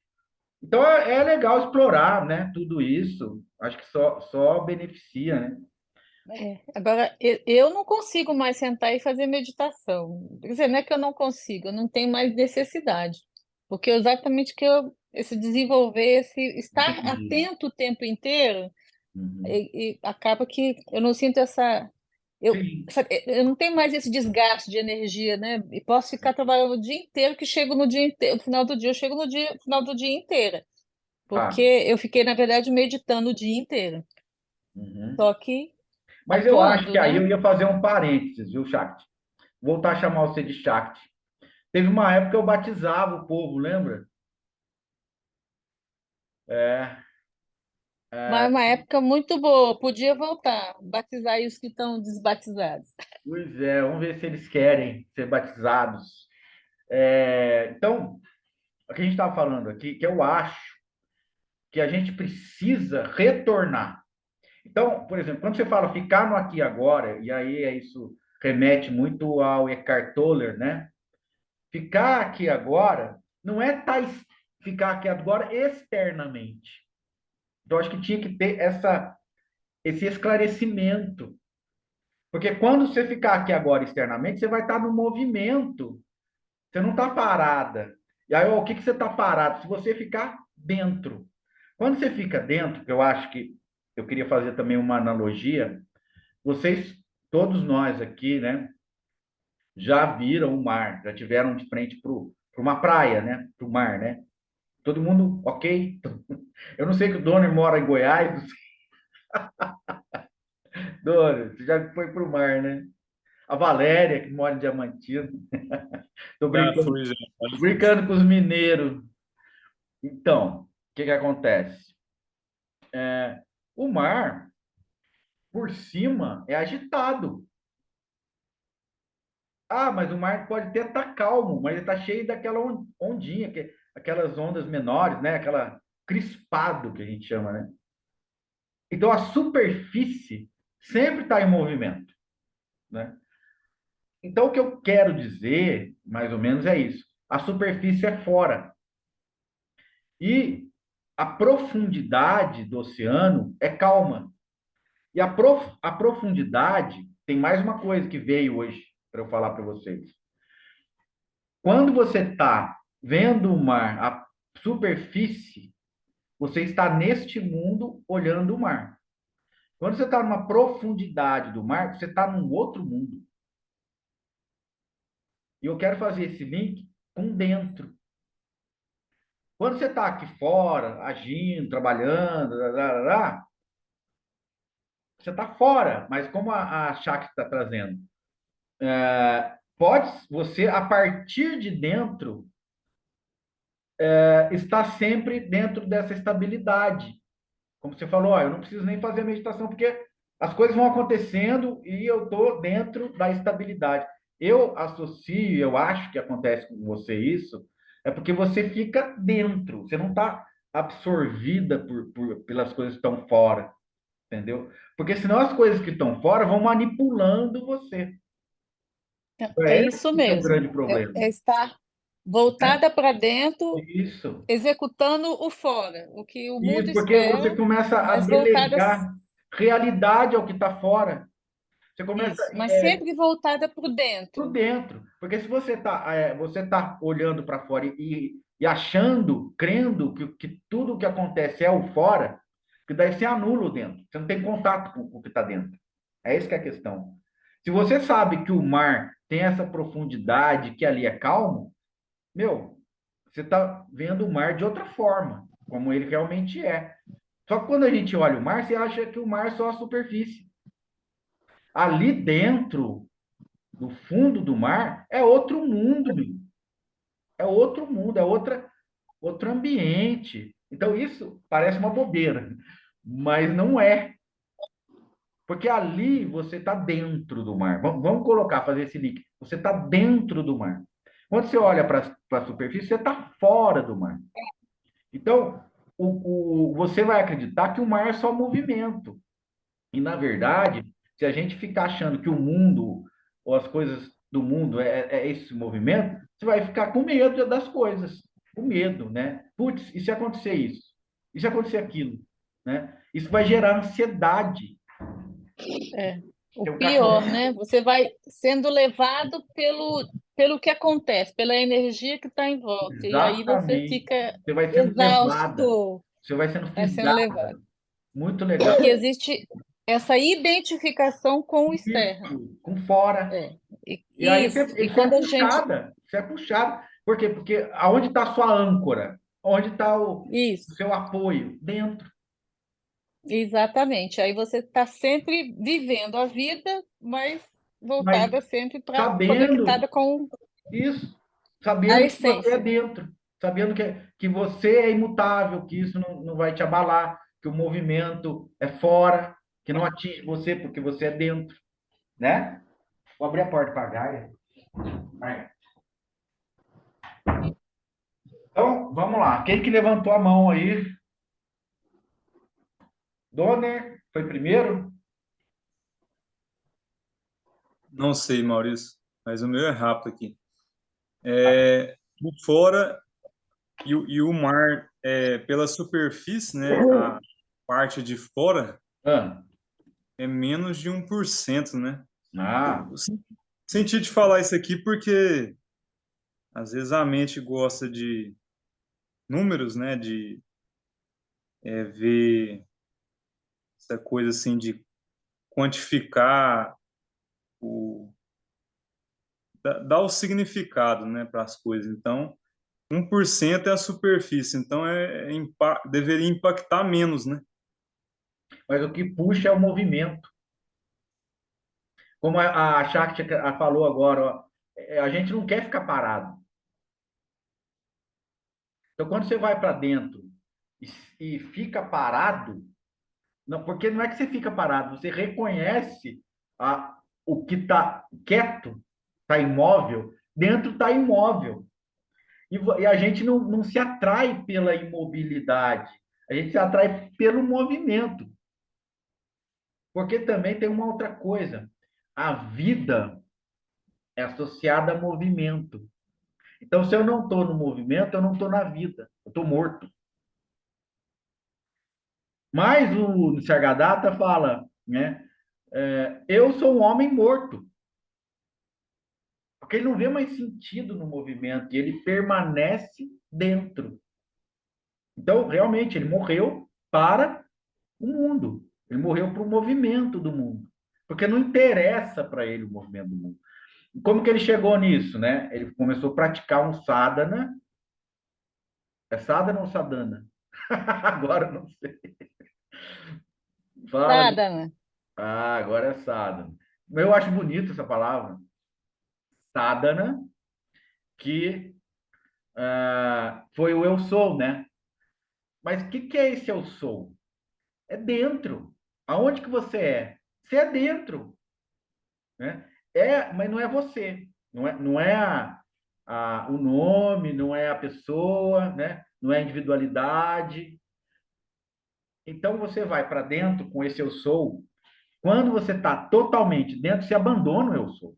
Então é legal explorar, né, tudo isso. Acho que só beneficia, né? Agora, eu não consigo mais sentar e fazer meditação. Quer dizer, não é que eu não consigo, eu não tenho mais necessidade. Porque exatamente que esse desenvolver, esse estar Entendi. atento o tempo inteiro, Uhum. e acaba que eu não sinto Sim. eu não tenho mais esse desgaste de energia, né? E posso ficar trabalhando o dia inteiro, que chego no dia inteiro, no final do dia, eu chego no final do dia inteiro. Porque Ah, eu fiquei, na verdade, meditando o dia inteiro. uhum. Só que Mas eu acho atuando, que aí né? eu ia fazer um parênteses, viu, Shakti? Voltar a chamar você de Shakti. Teve uma época que eu batizava o povo, lembra? É, Mas é, uma época muito boa, podia voltar, batizar aí os que estão desbatizados. pois é, vamos ver se eles querem ser batizados. Então, o que a gente estava falando aqui, que eu acho que a gente precisa retornar. Então, por exemplo, quando você fala ficar no aqui e agora, e aí isso remete muito ao Eckhart Tolle, né? Ficar aqui agora não é ficar aqui agora externamente. Então, acho que tinha que ter esse esclarecimento. Porque quando você ficar aqui agora externamente, você vai estar no movimento. Você não está parada. E aí, o que você está parado? Se você ficar dentro. Quando você fica dentro, que eu acho que eu queria fazer também uma analogia, vocês, todos nós aqui, né, já viram o mar, já tiveram de frente para uma praia, né, para o mar, né? Todo mundo, ok? Eu não sei que o Donner mora em Goiás. Donner, você já foi para o mar, né? A Valéria, que mora em Diamantino. Tô Já brincando, fui, já. brincando com os mineiros. Então, o que que acontece? O mar, por cima, é agitado. Ah, mas o mar pode até estar calmo, mas ele está cheio daquela ondinha, aquelas ondas menores, né? Aquela crispado que a gente chama, né? Então a superfície sempre está em movimento, né? Então o que eu quero dizer, mais ou menos, é isso. A superfície é fora. E a profundidade do oceano é calma. E a profundidade tem mais uma coisa que veio hoje para eu falar para vocês. Quando você está vendo o mar, a superfície, você está neste mundo olhando o mar. Quando você está numa profundidade do mar, você está num outro mundo. E eu quero fazer esse link com dentro. Quando você está aqui fora, agindo, trabalhando, você está fora, mas como a Shakti está trazendo, pode você, a partir de dentro, estar sempre dentro dessa estabilidade. Como você falou, ó, eu não preciso nem fazer meditação, porque as coisas vão acontecendo e eu estou dentro da estabilidade. Eu associo, eu acho que acontece com você isso, é porque você fica dentro, você não está absorvida pelas coisas que estão fora, entendeu? Porque senão as coisas que estão fora vão manipulando você. É É isso esse que é o mesmo. grande problema, É estar né? voltada para dentro, Isso. executando o fora, o que o mundo Isso, porque você espera, começa a mas voltada delegar realidade ao que está fora. Você começa isso, mas sempre voltada por por dentro. dentro. Porque se você tá olhando para fora e achando, crendo que tudo o que acontece é o fora, que daí você anula o dentro. Você não tem contato com o que está dentro. É isso que é a questão. Se você sabe que o mar tem essa profundidade, que ali é calmo, meu, você está vendo o mar de outra forma, como ele realmente é. Só que quando a gente olha o mar, você acha que o mar é só a superfície. Ali dentro, no fundo do mar, é outro mundo, meu. É outro mundo, é outro ambiente. Então, isso parece uma bobeira, mas não é. Porque ali você está dentro do mar. Vamos colocar, fazer esse link. Você está dentro do mar. Quando você olha para a superfície, você está fora do mar. Então, você vai acreditar que o mar é só movimento. E, na verdade, se a gente ficar achando que o mundo, ou as coisas do mundo, é esse movimento, você vai ficar com medo das coisas. Com medo, né? Putz, e se acontecer isso? E se acontecer aquilo? Né? Isso vai gerar ansiedade. É. O Tem um pior, cara- né? Você vai sendo levado pelo que acontece, pela energia que está em volta, e aí você Exatamente. fica Você vai sendo levada. exausto, Você vai sendo vai sendo fisgada. levado. Muito legal. Porque existe essa identificação com o externo. Isso, com fora. É. E aí Isso. E você é quando a gente. puxada. Você é puxada. Por quê? Porque aonde está a sua âncora? Onde está o Isso. seu apoio? Dentro. Exatamente. Aí você está sempre vivendo a vida, mas Mas voltada sempre para sabendo conectada com isso, a sabendo que você é essência. dentro, sabendo que você é imutável, que isso não vai te abalar, que o movimento é fora, que não atinge você porque você é dentro, né? Vou abrir a porta para a Gaia. Vai. Então, vamos lá. Quem que levantou a mão aí? Donner foi primeiro? Não sei, Maurício, mas o meu é rápido aqui. Por fora e o mar, pela superfície, né? A parte de fora Ah, é menos de 1%, né? ah, Eu senti de falar isso aqui porque às vezes a mente gosta de números, né? De ver essa coisa assim de quantificar o dar o significado, né, para as coisas. Então, 1% é a superfície, então deveria impactar menos, né? mas o que puxa é o movimento. Como a Shakti falou agora, ó, a gente não quer ficar parado. Então, quando você vai para dentro e fica parado, não, porque não é que você fica parado, você reconhece o que está quieto, está imóvel, dentro está imóvel. E a gente não se atrai pela imobilidade, a gente se atrai pelo movimento. Porque também tem uma outra coisa. A vida é associada a movimento. Então, se eu não estou no movimento, eu não estou na vida, eu estou morto. Mas o Nisargadatta fala, né? Eu sou um homem morto. Porque ele não vê mais sentido no movimento e ele permanece dentro. Então, realmente, ele morreu para o mundo. Ele morreu para o movimento do mundo. Porque não interessa para ele o movimento do mundo. Como que ele chegou nisso, né? Ele começou a praticar um sadhana. É sadhana ou sadhana? Agora não sei. Fala. Sadhana. Ah, agora é sadhana. Eu acho bonito essa palavra. Sadhana, que foi o eu sou, né? Mas o que é esse eu sou? É dentro. Aonde que você é? Você é dentro, né? Mas não é você. Não é o nome, não é a pessoa, né? Não é a individualidade. Então você vai para dentro com esse eu sou. Quando você está totalmente dentro, você abandona o eu sou.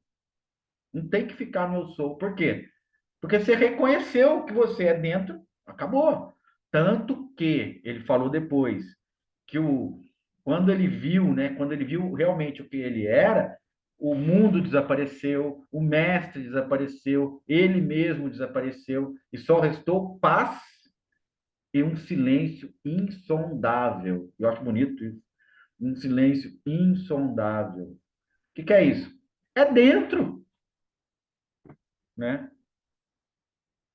Não tem que ficar no eu sou. Por quê? Porque você reconheceu que você é dentro, acabou. Tanto que ele falou depois que quando ele viu, né, quando ele viu realmente o que ele era, o mundo desapareceu, o mestre desapareceu, ele mesmo desapareceu e só restou paz e um silêncio insondável. Eu acho bonito isso. Um silêncio insondável. O que é isso? É dentro, né?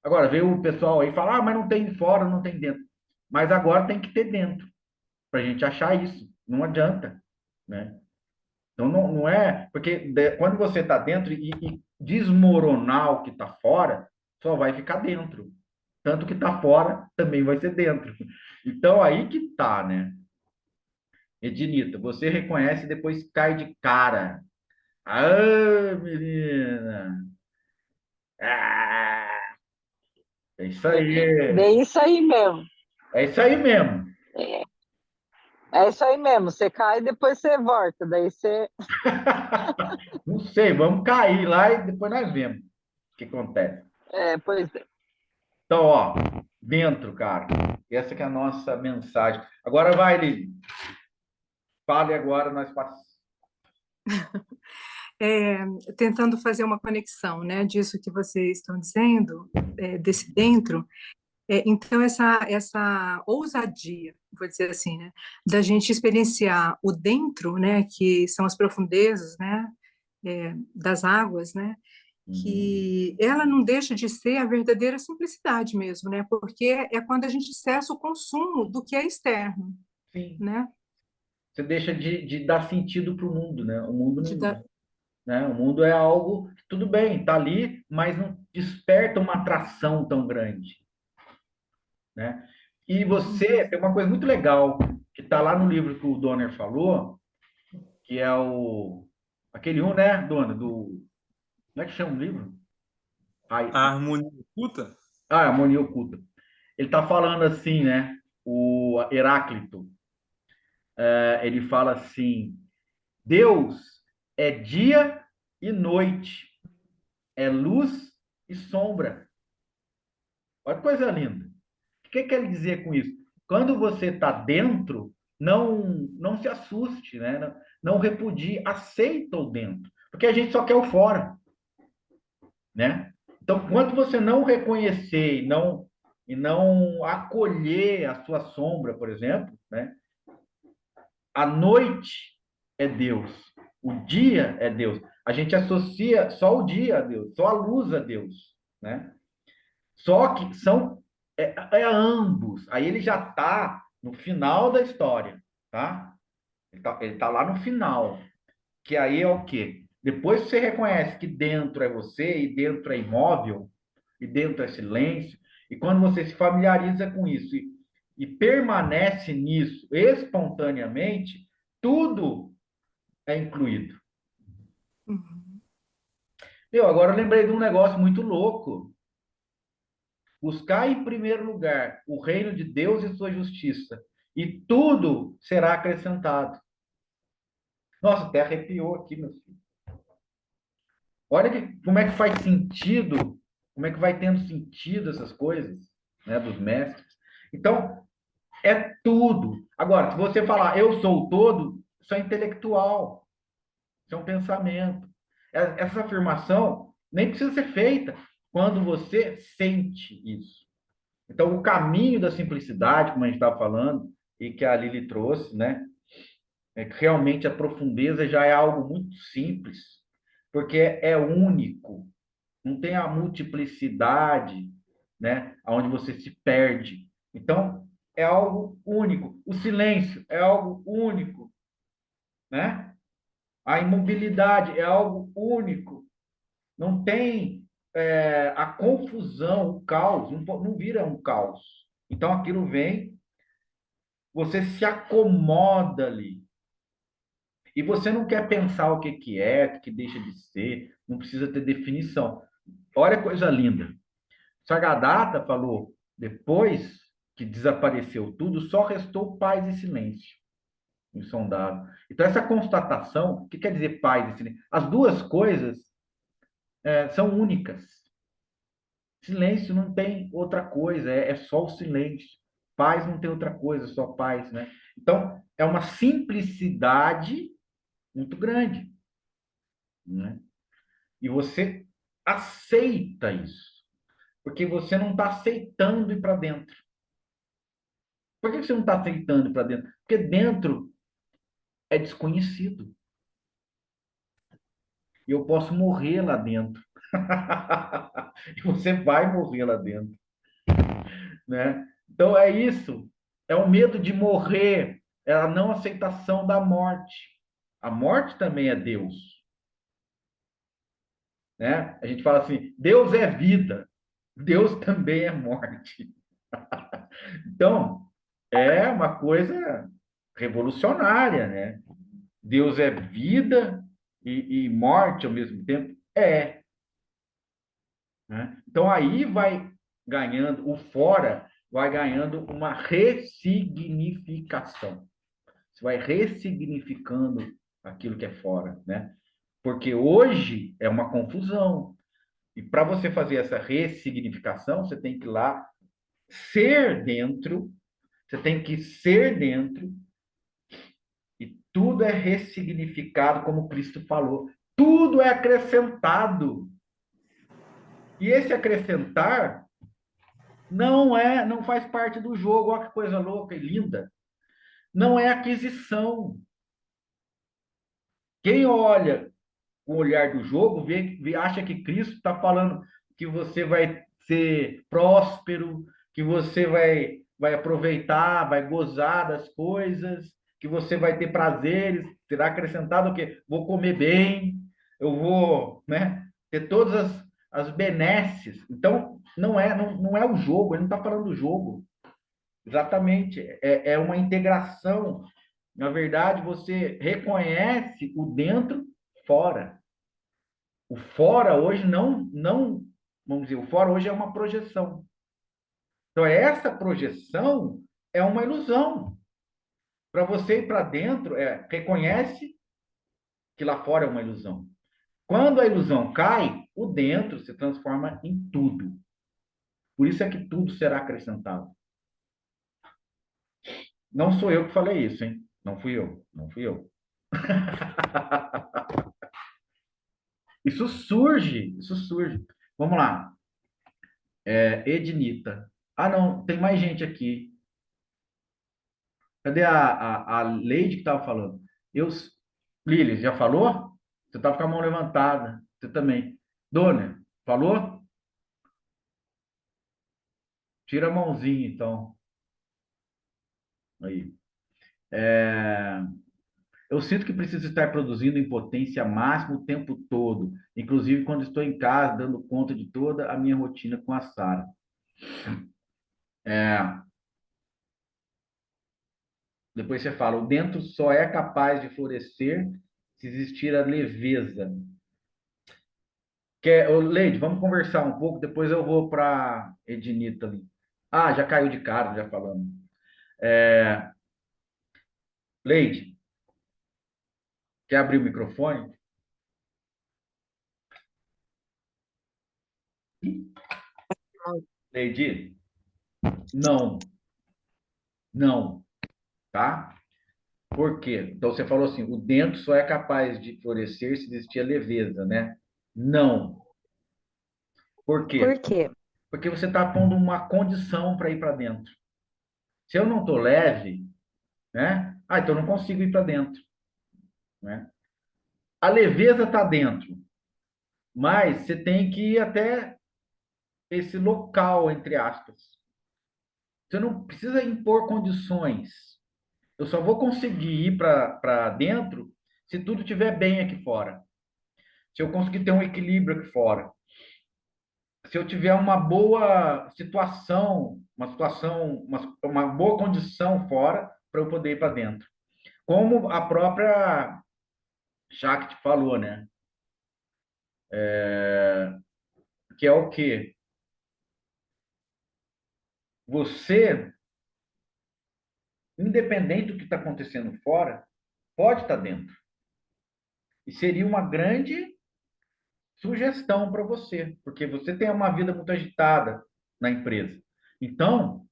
Agora, veio o pessoal aí falar, mas não tem fora, não tem dentro. Mas agora tem que ter dentro, para a gente achar isso. Não adianta, né? Então, não é... Porque quando você está dentro e desmoronar o que está fora, só vai ficar dentro. Tanto que está fora também vai ser dentro. Então, aí que tá, né? Ednita, você reconhece e depois cai de cara. Ah, menina! Ah, é isso aí. Bem isso aí mesmo. É isso aí mesmo. É isso aí mesmo. Você cai e depois você volta. Daí você. Não sei, vamos cair lá e depois nós vemos o que acontece. Pois é. Então, ó, dentro, cara. Essa que é a nossa mensagem. Agora vai, Lili. Fale agora, nós passamos. Tentando fazer uma conexão, né, disso que vocês estão dizendo, desse dentro. Então, essa ousadia, vou dizer assim, né, da gente experienciar o dentro, né, que são as profundezas, né, das águas, né, que ela não deixa de ser a verdadeira simplicidade mesmo, né, porque é quando a gente cessa o consumo do que é externo, Sim. né, Você deixa de dar sentido para o mundo, né? O mundo de não, dar, né? O mundo é algo que, tudo bem, está ali, mas não desperta uma atração tão grande, né? E você tem uma coisa muito legal que está lá no livro que o Donner falou, que é o aquele um, né, Donner, do como é que chama o livro? Ai, A harmonia oculta? Harmonia Oculta. Ele está falando assim, né? O Heráclito, ele fala assim: Deus é dia e noite, é luz e sombra. Olha que coisa linda. O que quer dizer com isso? Quando você está dentro, não se assuste, né? Não repudie, aceita o dentro, porque a gente só quer o fora, né? Então, quando você não reconhecer e não acolher a sua sombra, por exemplo, né? A noite é Deus, o dia é Deus. A gente associa só o dia a Deus, só a luz a Deus, né? Só que é ambos. Aí ele já está no final da história, tá? Ele tá lá no final, que aí é o quê? Depois que você reconhece que dentro é você e dentro é imóvel e dentro é silêncio, e quando você se familiariza com isso e permanece nisso espontaneamente, tudo é incluído. uhum. Agora eu lembrei de um negócio muito louco. Buscar em primeiro lugar o reino de Deus e sua justiça, e tudo será acrescentado. Nossa, até arrepiou aqui, meu filho. Olha como é que faz sentido, como é que vai tendo sentido essas coisas, né, dos mestres. Então, é tudo. Agora, se você falar eu sou o todo, isso é intelectual, isso é um pensamento. Essa afirmação nem precisa ser feita quando você sente isso. Então, o caminho da simplicidade, como a gente estava falando, e que a Lili trouxe, né? É que realmente a profundeza já é algo muito simples, porque é único, não tem a multiplicidade, né? Onde você se perde. Então, é algo único. O silêncio é algo único, né? A imobilidade é algo único. Não tem a confusão, o caos, não vira um caos. Então, aquilo vem, você se acomoda ali. E você não quer pensar o que é, o que deixa de ser, não precisa ter definição. Olha que coisa linda. Sagadatta falou, depois que desapareceu tudo, só restou paz e silêncio insondado. Então, essa constatação, o que quer dizer paz e silêncio? As duas coisas são únicas. Silêncio não tem outra coisa, é só o silêncio. Paz não tem outra coisa, só paz, né? Então, é uma simplicidade muito grande, né? E você aceita isso, porque você não está aceitando ir para dentro. Por que você não está aceitando ir para dentro? Porque dentro é desconhecido. E eu posso morrer lá dentro. E você vai morrer lá dentro, né? Então é isso. É o medo de morrer, é a não aceitação da morte. A morte também é Deus, né? A gente fala assim, Deus é vida. Deus também é morte. Então, é uma coisa revolucionária, né? Deus é vida e morte ao mesmo tempo? É. Né? Então, aí vai ganhando, o fora vai ganhando uma ressignificação. Você vai ressignificando aquilo que é fora, né? Porque hoje é uma confusão. E para você fazer essa ressignificação, você tem que ir lá ser dentro, você tem que ser dentro, e tudo é ressignificado, como Cristo falou. Tudo é acrescentado. E esse acrescentar não faz parte do jogo. Olha que coisa louca e linda. Não é aquisição. Quem olha com o olhar do jogo acha que Cristo está falando que você vai ser próspero, que você vai aproveitar, vai gozar das coisas, que você vai ter prazeres. Será acrescentado o quê? Vou comer bem, eu vou, né, ter todas as benesses. Então, não é o jogo, ele não está falando do jogo. Exatamente, é uma integração. Na verdade, você reconhece o dentro fora. O fora hoje não, vamos dizer, o fora hoje é uma projeção. Então, essa projeção é uma ilusão. Para você ir para dentro, reconhece que lá fora é uma ilusão. Quando a ilusão cai, o dentro se transforma em tudo. Por isso é que tudo será acrescentado. Não sou eu que falei isso, hein? Não fui eu, não fui eu. Isso surge, isso surge. Vamos lá. Ednita. Ah, não, tem mais gente aqui. Cadê a Leide que estava falando? Eu, Lili, já falou? Você estava com a mão levantada. Você também. Dona, falou? Tira a mãozinha, então. Aí. Eu sinto que preciso estar produzindo em potência máxima o tempo todo, inclusive quando estou em casa, dando conta de toda a minha rotina com a Sara. Depois você fala, o dentro só é capaz de florescer se existir a leveza. Leide, vamos conversar um pouco, depois eu vou para Ednita ali. Ah, já caiu de cara, já falando. Leide, quer abrir o microfone? Leide, não, não, tá? Por quê? Então você falou assim, o dentro só é capaz de florescer se existir a leveza, né? Não. Por Por quê? quê? Porque você está pondo uma condição para ir para dentro. Se eu não estou leve, né? Ah, então eu não consigo ir para dentro, né? A leveza está dentro, mas você tem que ir até esse local, entre aspas. Você não precisa impor condições. Eu só vou conseguir ir para dentro se tudo estiver bem aqui fora. Se eu conseguir ter um equilíbrio aqui fora. Se eu tiver uma boa situação, uma boa condição fora para eu poder ir para dentro. Como a própria Shakti falou, né? Que é o quê? Você, independente do que está acontecendo fora, pode estar dentro. E seria uma grande sugestão para você, porque você tem uma vida muito agitada na empresa. Então,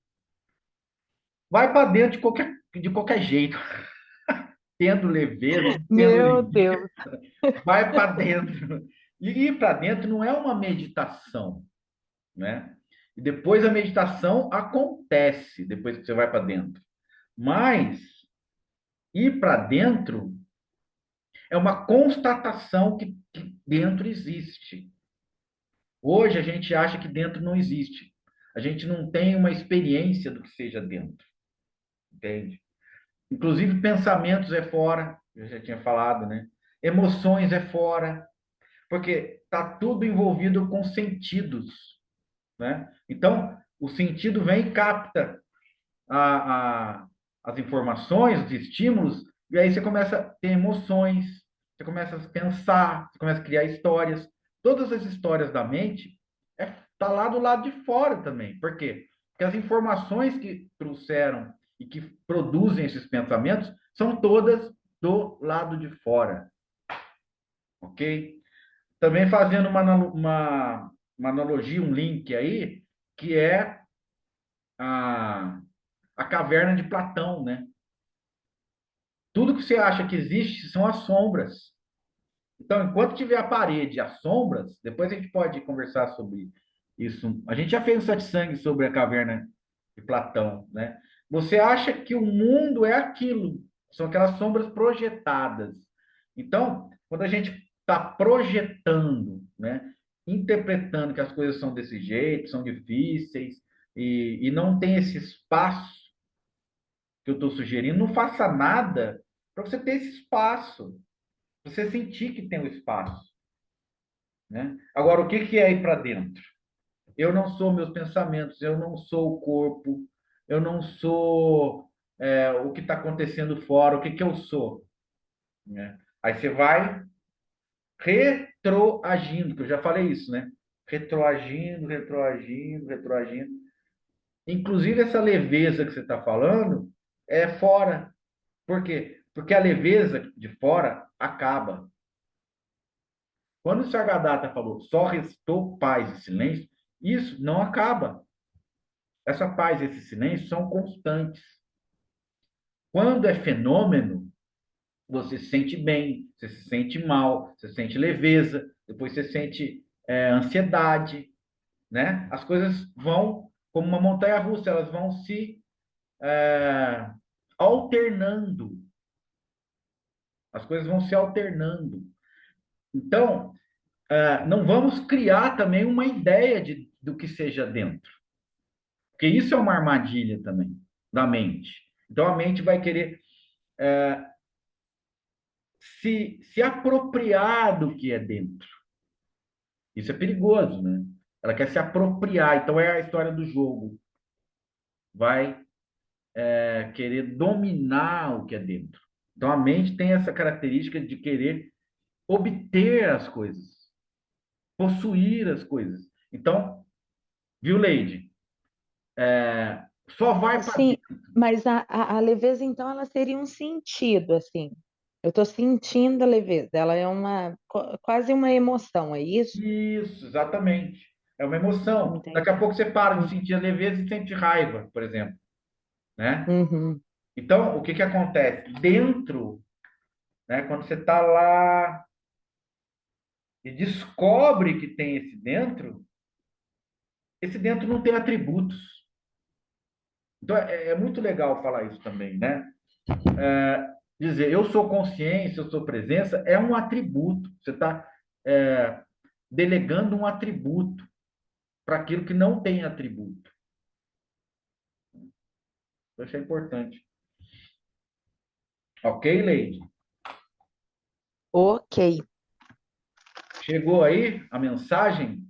vai para dentro de qualquer jeito, tendo leveza, tendo Meu Deus. vai para dentro. E ir para dentro não é uma meditação, né? E depois a meditação acontece depois que você vai para dentro. Mas ir para dentro é uma constatação que dentro existe. Hoje a gente acha que dentro não existe. A gente não tem uma experiência do que seja dentro. Entende? Inclusive pensamentos é fora, eu já tinha falado, né? Emoções é fora, porque está tudo envolvido com sentidos. né? Então, o sentido vem e capta as informações, os estímulos, e aí você começa a ter emoções, você começa a pensar, você começa a criar histórias. Todas as histórias da mente tá lá do lado de fora também. Por quê? Porque as informações que trouxeram e que produzem esses pensamentos são todas do lado de fora, ok? Também fazendo uma analogia, um link aí, que é a caverna de Platão, né? Tudo que você acha que existe são as sombras. Então, enquanto tiver a parede e as sombras, depois a gente pode conversar sobre isso. A gente já fez um satsang sobre a caverna de Platão, né? Você acha que o mundo é aquilo, são aquelas sombras projetadas. Então, quando a gente está projetando, né, interpretando que as coisas são desse jeito, são difíceis, e não tem esse espaço que eu estou sugerindo, não faça nada para você ter esse espaço, pra você sentir que tem o espaço, né? Agora, o que que é ir para dentro? Eu não sou meus pensamentos, eu não sou o corpo, eu não sou o que está acontecendo fora, o que que eu sou, né? Aí você vai retroagindo, que eu já falei isso, né? Retroagindo, retroagindo, retroagindo. Inclusive, essa leveza que você está falando é fora. Por quê? Porque a leveza de fora acaba. Quando o Sagadatta falou só restou paz e silêncio, isso não acaba. Essa paz e esse silêncio são constantes. Quando é fenômeno, você se sente bem, você se sente mal, você sente leveza, depois você sente ansiedade, né? As coisas vão como uma montanha-russa, elas vão se alternando. As coisas vão se alternando. Então, não vamos criar também uma ideia do que seja dentro. Porque isso é uma armadilha também da mente. Então a mente vai querer se apropriar do que é dentro. Isso é perigoso, né? Ela quer se apropriar. Então é a história do jogo. Vai querer dominar o que é dentro. Então a mente tem essa característica de querer obter as coisas, possuir as coisas. Então, viu, Leide? Só vai para Sim, mas a leveza, então, ela seria um sentido, assim. Eu estou sentindo a leveza, ela é quase uma emoção, é isso? isso, exatamente. É uma emoção. Entendi. Daqui a pouco você para de sentir a leveza e sente raiva, por exemplo, né? Uhum. Então, o que que acontece? Dentro, né, quando você está lá e descobre que tem esse dentro não tem atributos. Então, é muito legal falar isso também, né? Dizer, eu sou consciência, eu sou presença, é um atributo. Você está delegando um atributo para aquilo que não tem atributo. Eu achei importante. Ok, Leide? Ok, Chegou aí a mensagem?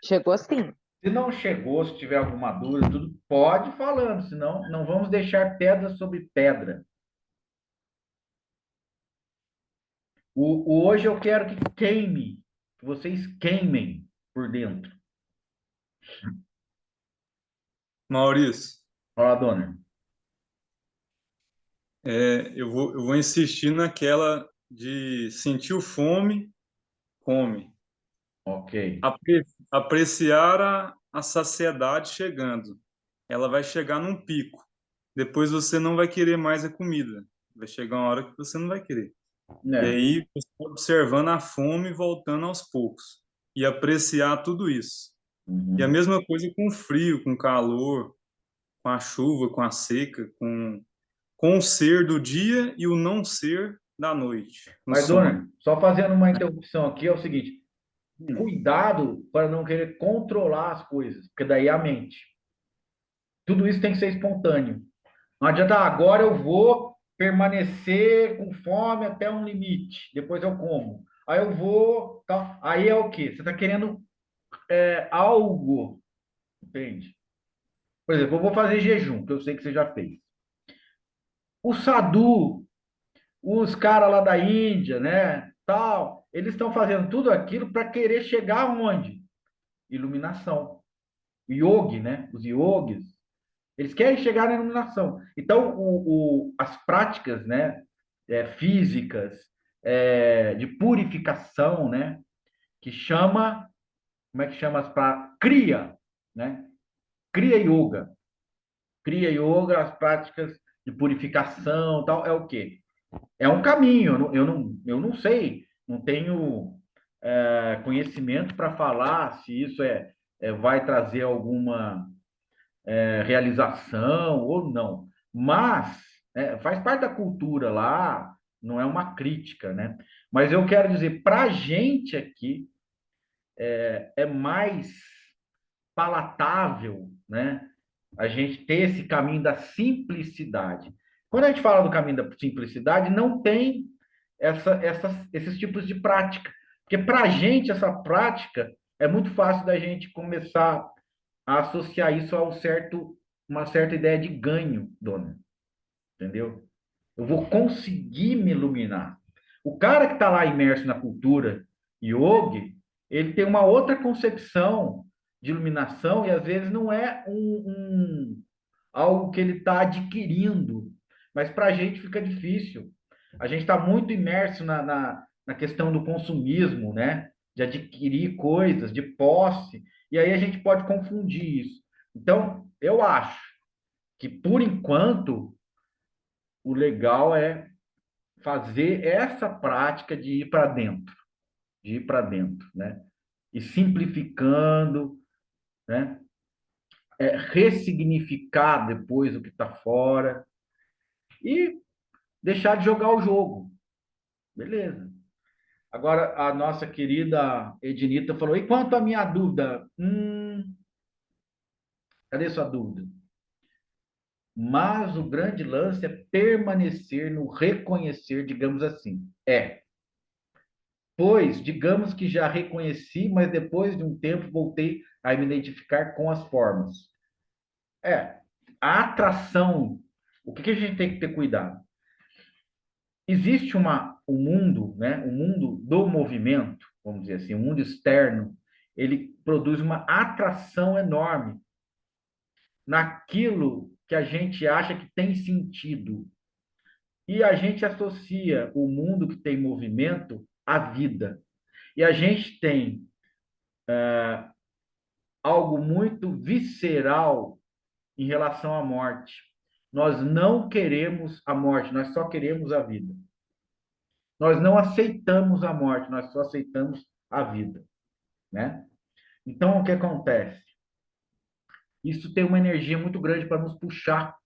chegou sim. Se não chegou, se tiver alguma dúvida, tudo, pode ir falando, senão não vamos deixar pedra sobre pedra. Hoje eu quero que queime, que vocês queimem por dentro. Maurício, Fala, dona. eu vou insistir naquela de sentir fome, come. Ok. Apreciar a saciedade chegando. Ela vai chegar num pico. Depois você não vai querer mais a comida. Vai chegar uma hora que você não vai querer. E Né? aí, você tá observando a fome voltando aos poucos. E apreciar tudo isso. E a Uhum. mesma coisa com o frio, com o calor, com a chuva, com a seca, com o ser do dia e o não ser da noite, no Mas, sono. dona, só fazendo uma interrupção aqui, é o seguinte: cuidado para não querer controlar as coisas, porque daí é a mente. Tudo isso tem que ser espontâneo. Não adianta, agora eu vou permanecer com fome até um limite, depois eu como. aí eu vou, tal. Aí é o quê? Você está querendo algo, entende? Por exemplo, eu vou fazer jejum, que eu sei que você já fez. O sadhu, os caras lá da Índia, né, tal, eles estão fazendo tudo aquilo para querer chegar aonde? Iluminação. O yogi, né, os yogis, eles querem chegar na iluminação. Então, as práticas, né, físicas, de purificação, né, que chama, como é que chama as práticas? Kriya, né? Kriya Yoga. Kriya Yoga, as práticas de purificação, tal, é o quê? É um caminho, eu não sei, não tenho conhecimento para falar se isso vai trazer alguma realização ou não. Mas faz parte da cultura lá, não é uma crítica, né? Mas eu quero dizer, para a gente aqui, é mais palatável, né? A gente ter esse caminho da simplicidade. Quando a gente fala do caminho da simplicidade, não tem esses tipos de prática. Porque para a gente, essa prática é muito fácil da gente começar a associar isso a uma certa ideia de ganho, dona. Entendeu? Eu vou conseguir me iluminar. O cara que está lá imerso na cultura yogi, ele tem uma outra concepção de iluminação e às vezes não é algo que ele está adquirindo, mas para a gente fica difícil. A gente está muito imerso na questão do consumismo, né? De adquirir coisas, de posse, e aí a gente pode confundir isso. Então, eu acho que, por enquanto, o legal é fazer essa prática de ir para dentro, né? E simplificando, né? Ressignificar depois o que está fora e deixar de jogar o jogo. Beleza. Agora, a nossa querida Ednita falou, e quanto à minha dúvida? Cadê sua dúvida? Mas o grande lance é permanecer no reconhecer, digamos assim. Pois, digamos que já reconheci, mas depois de um tempo voltei a me identificar com as formas. A atração, o que a gente tem que ter cuidado? Existe um mundo, né? O mundo do movimento, vamos dizer assim, o mundo externo, ele produz uma atração enorme naquilo que a gente acha que tem sentido. E a gente associa o mundo que tem movimento à vida. E a gente tem algo muito visceral em relação à morte. Nós não queremos a morte, nós só queremos a vida. Nós não aceitamos a morte, nós só aceitamos a vida, né? Então, o que acontece? Isso tem uma energia muito grande para nos puxar.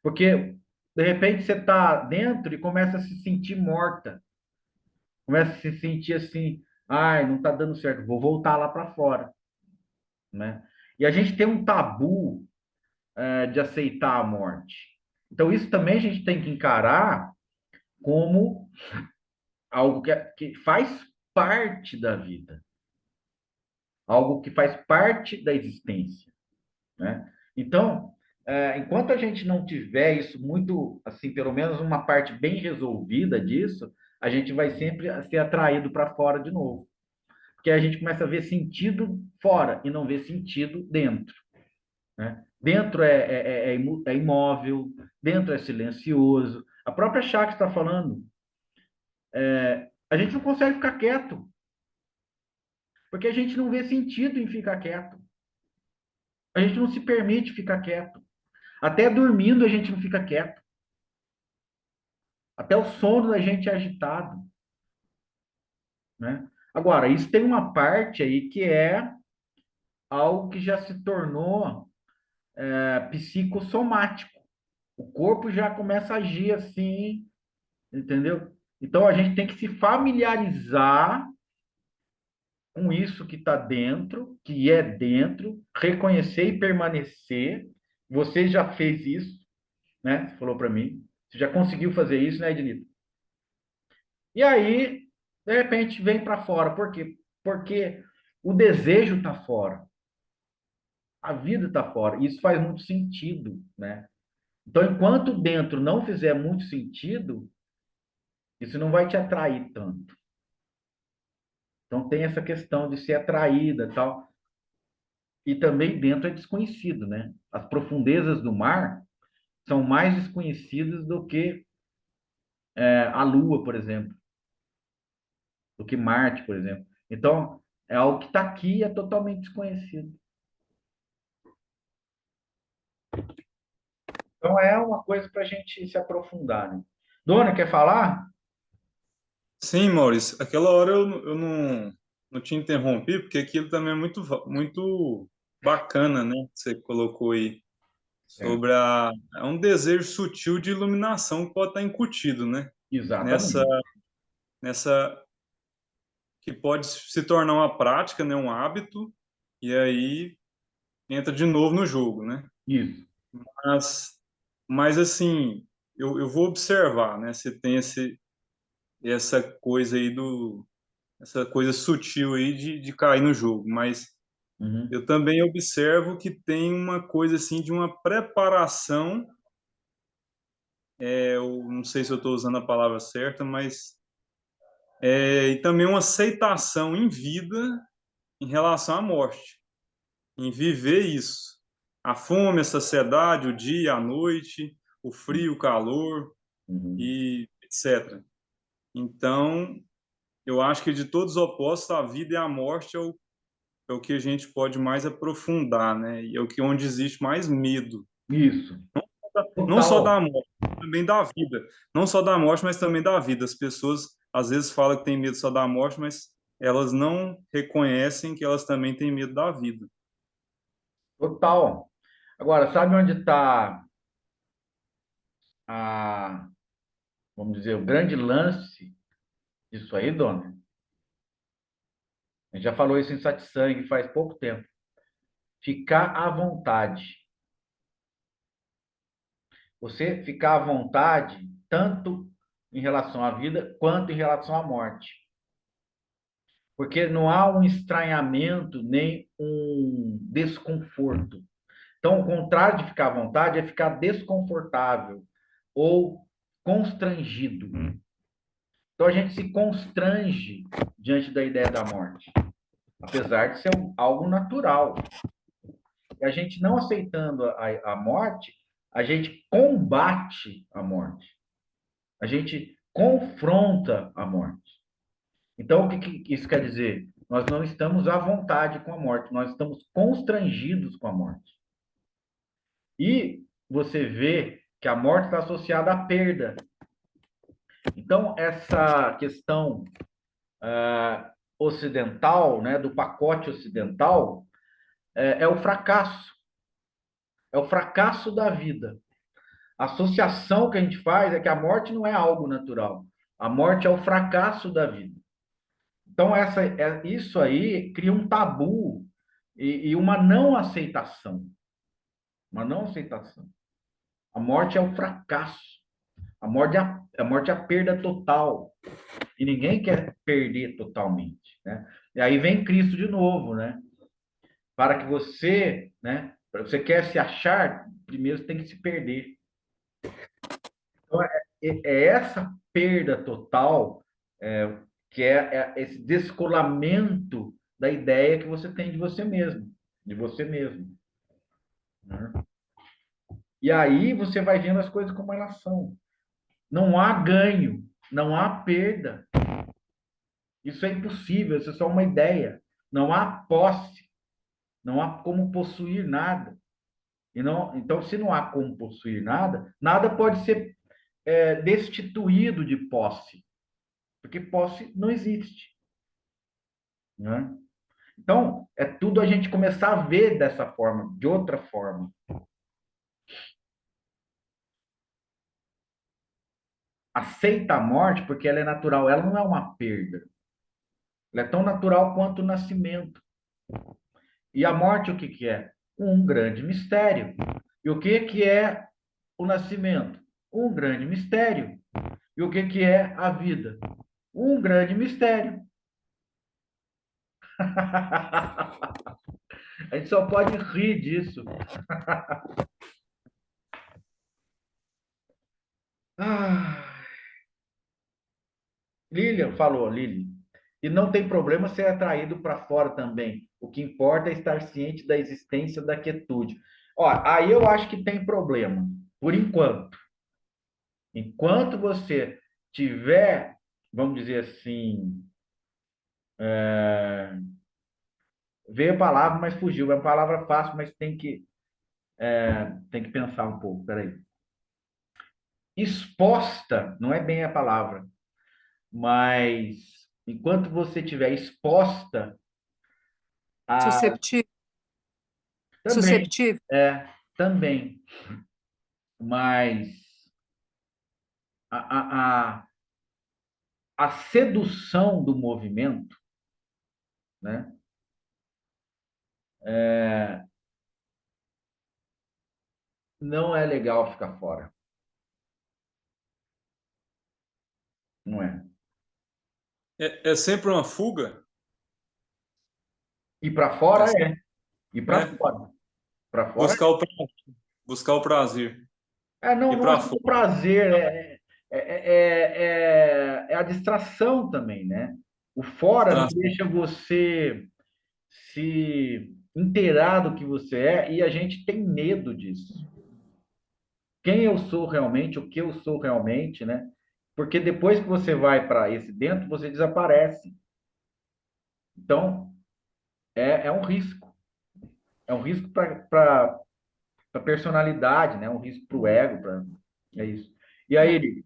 Porque, de repente, você está dentro e começa a se sentir morta. Começa a se sentir assim, ai, não está dando certo, vou voltar lá para fora, né? E a gente tem um tabu de aceitar a morte. Então, isso também a gente tem que encarar como algo que faz parte da vida, algo que faz parte da existência, né? Então, enquanto a gente não tiver isso muito, assim, pelo menos uma parte bem resolvida disso, a gente vai sempre ser atraído para fora de novo. Porque a gente começa a ver sentido fora e não vê sentido dentro, né? Dentro é imóvel, dentro é silencioso. A própria Shakti está falando, a gente não consegue ficar quieto, porque a gente não vê sentido em ficar quieto. A gente não se permite ficar quieto. Até dormindo a gente não fica quieto. Até o sono da gente é agitado, né? Agora, isso tem uma parte aí que é algo que já se tornou psicossomático. O corpo já começa a agir assim, entendeu? Então a gente tem que se familiarizar com isso que está dentro, que é dentro, reconhecer e permanecer. Você já fez isso, né? Você falou para mim. Você já conseguiu fazer isso, né, Ednito? E aí, De repente vem para fora. Por quê? Porque o desejo está fora, a vida está fora. Isso faz muito sentido, né? Então, enquanto dentro não fizer muito sentido, isso não vai te atrair tanto. Então, tem essa questão de ser atraída, tal. E também dentro é desconhecido, né? As profundezas do mar são mais desconhecidas do que a Lua, por exemplo, do que Marte, por exemplo. Então, é algo que está aqui e é totalmente desconhecido. Então, é uma coisa para a gente se aprofundar, né? Dona, quer falar? Sim, Maurício, aquela hora eu não te interrompi, porque aquilo também é muito bacana, né? Que você colocou aí É, sobre é um desejo sutil de iluminação que pode estar incutido, né? Nessa, exatamente. nessa que pode se tornar uma prática, né? Um hábito, e aí entra de novo no jogo, né? Isso. Mas, mas assim, eu vou observar, né? Você tem essa coisa aí essa coisa sutil aí de cair no jogo, mas Uhum. eu também observo que tem uma coisa assim de uma preparação, eu não sei se eu estou usando a palavra certa, mas e também uma aceitação em vida em relação à morte, em viver isso. A fome, a saciedade, o dia, a noite, o frio, o calor Uhum. e etc. Então, eu acho que de todos os opostos, a vida e a morte é o que a gente pode mais aprofundar, né? E é o que onde existe mais medo. Isso. Não só Total. da morte, também da vida. Não só da morte, mas também da vida. As pessoas às vezes falam que tem medo só da morte, mas elas não reconhecem que elas também têm medo da vida. Total. Agora, sabe onde está a, vamos dizer, o grande lance disso aí, dona? A gente já falou isso em Satsang faz pouco tempo. Ficar à vontade. Você ficar à vontade, tanto em relação à vida quanto em relação à morte. Porque não há um estranhamento nem um desconforto. Então, o contrário de ficar à vontade é ficar desconfortável ou constrangido. Então, a gente se constrange diante da ideia da morte, apesar de ser algo natural. E a gente não aceitando a morte, a gente combate a morte. A gente confronta a morte. Então, o que isso quer dizer? Nós não estamos à vontade com a morte, nós estamos constrangidos com a morte. E você vê que a morte está associada à perda. Então, essa questão ocidental, né, do pacote ocidental, é o fracasso. É o fracasso da vida. A associação que a gente faz é que a morte não é algo natural. A morte é o fracasso da vida. Então, isso aí cria um tabu e uma não aceitação. Uma não aceitação. A morte é o fracasso. A morte é a perda total. E ninguém quer perder totalmente, né? E aí vem Cristo de novo, né? Para que você, né? Para você quer se achar, primeiro você tem que se perder. Então, é essa perda total que é esse descolamento da ideia que você tem de você mesmo, né? E aí você vai vendo as coisas como elas são. Não há ganho, não há perda. Isso é impossível, isso é só uma ideia. Não há posse, não há como possuir nada. E não, então, se não há como possuir nada, nada pode ser destituído de posse, porque posse não existe, né? Então, é tudo a gente começar a ver dessa forma, de outra forma. Aceita a morte porque ela é natural, ela não é uma perda. Ela é tão natural quanto o nascimento. E a morte, o que que é? Um grande mistério. E o que que é o nascimento? Um grande mistério. E o que que é a vida? Um grande mistério. A gente só pode rir disso. Ah, Lilian falou, Lili. E não tem problema ser atraído para fora também. O que importa é estar ciente da existência da quietude. Ó, aí eu acho que tem problema, por enquanto. Enquanto você tiver, vamos dizer assim, veio a palavra, mas fugiu. É uma palavra fácil, mas tem que pensar um pouco. Peraí. Exposta, não é bem a palavra, mas enquanto você estiver exposta a Susceptível, também, susceptível. também, mas a, a, a, a sedução do movimento, né? Não é legal ficar fora, não é? É sempre uma fuga? E para fora é, e para É, fora, para fora buscar o, pra- buscar o prazer. não, E não para acho que o fora. prazer é a distração também, né? O fora não deixa você se inteirar do que você é e a gente tem medo disso. Quem eu sou realmente, o que eu sou realmente, né? Porque depois que você vai para esse dentro, você desaparece. Então, é um risco. É um risco para a personalidade, né? Um risco para o ego. É isso. E É. aí,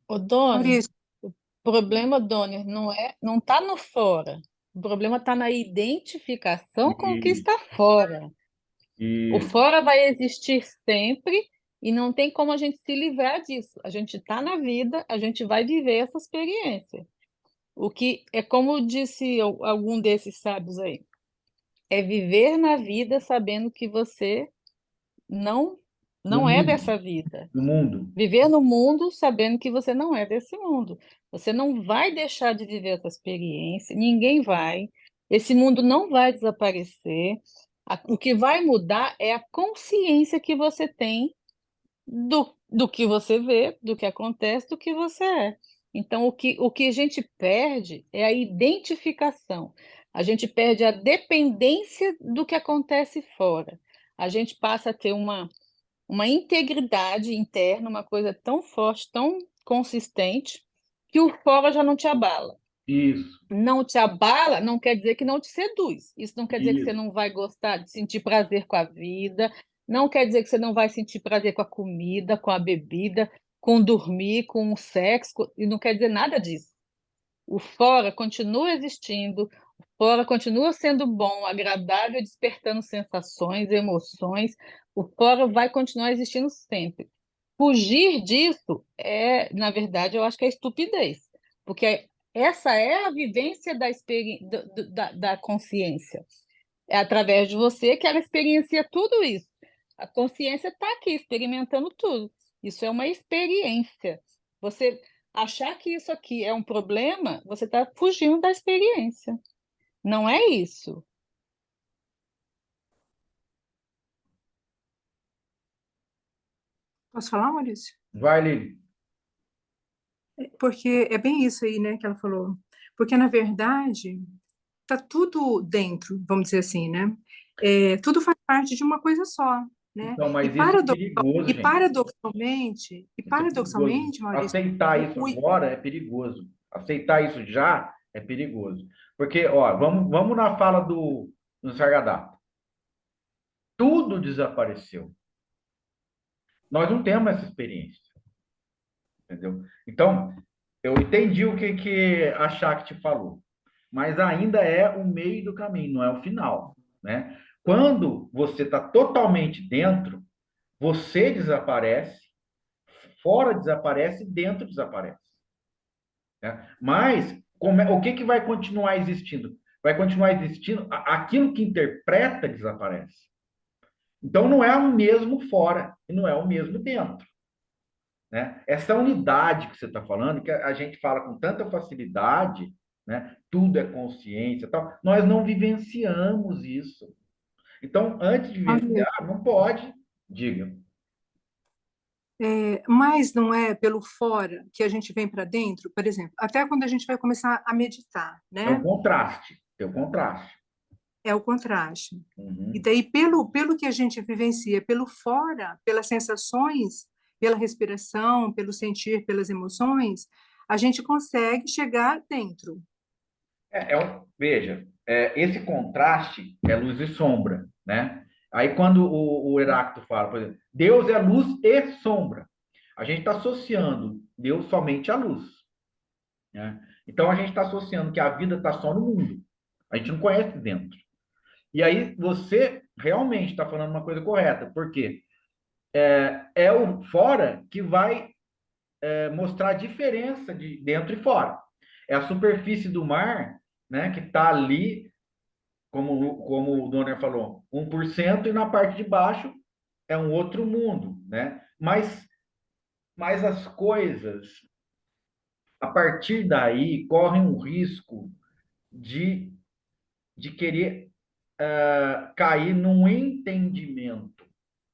O Doni, Maurício, o problema, Doni, não está no fora. O problema está na identificação com o que e, está fora. O e fora vai existir sempre e não tem como a gente se livrar disso. A gente está na vida, a gente vai viver essa experiência. O que é como disse algum desses sábios aí, é viver na vida sabendo que você não no não é mundo, dessa vida. no mundo, Viver no mundo sabendo que você não é desse mundo. Você não vai deixar de viver essa experiência, ninguém vai. Esse mundo não vai desaparecer. O que vai mudar é a consciência que você tem do que você vê, do que acontece, do que você é. Então, o que a gente perde é a identificação. A gente perde a dependência do que acontece fora. A gente passa a ter uma integridade interna, uma coisa tão forte, tão consistente, que o fora já não te abala. isso, Não te abala não quer dizer que não te seduz. Isso não quer dizer que você isso, não vai gostar de sentir prazer com a vida, não quer dizer que você não vai sentir prazer com a comida, com a bebida, com dormir, com o sexo, e não quer dizer nada disso. O fora continua existindo, o fora continua sendo bom, agradável, despertando sensações, emoções. O fora vai continuar existindo sempre. Fugir disso na verdade, eu acho que é estupidez, porque essa é a vivência da consciência. É através de você que ela experiencia tudo isso. A consciência está aqui experimentando tudo. Isso é uma experiência. Você achar que isso aqui é um problema, você está fugindo da experiência. Não é isso. posso falar, Maurício? vai, Lili. Porque é bem isso aí, né, que ela falou. Porque, na verdade, tá tudo dentro, vamos dizer assim, né? Tudo faz parte de uma coisa só, né? Então, E, mas isso é paradox... perigoso, e gente. paradoxalmente, Isso é perigoso. Maurício, Aceitar isso o, agora é perigoso. Aceitar isso já é perigoso. Porque, ó, vamos na fala do Sargadato. Tudo desapareceu. Nós não temos essa experiência, entendeu? Então, eu entendi o que a Shakti falou, mas ainda é o meio do caminho, não é o final, né? Quando você está totalmente dentro, você desaparece, fora desaparece, dentro desaparece, né? Mas o que vai continuar existindo? Vai continuar existindo aquilo que interpreta desaparece. Então não é o mesmo fora e não é o mesmo dentro. né? Essa unidade que você está falando, que a gente fala com tanta facilidade, né? Tudo é consciência, tal. Nós não vivenciamos isso. Então, antes de Olha, vivenciar, não pode, diga. mas não é pelo fora que a gente vem para dentro, por exemplo, até quando a gente vai começar a meditar, É o né? contraste, é o contraste. É o contraste. E Uhum. daí, pelo que a gente vivencia, pelo fora, pelas sensações, pela respiração, pelo sentir, pelas emoções, a gente consegue chegar dentro. Veja, esse contraste é luz e sombra, né? Aí quando o Heráclito fala, por exemplo, Deus é luz e sombra, a gente está associando Deus somente à luz, né? Então a gente está associando que a vida está só no mundo, a gente não conhece dentro. E aí você realmente está falando uma coisa correta, porque é o fora que vai mostrar a diferença de dentro e fora. É a superfície do mar, né, que está ali, como o Donner falou, 1%, e na parte de baixo é um outro mundo, né? Mas as coisas, a partir daí, correm um risco de, de querer cair num entendimento.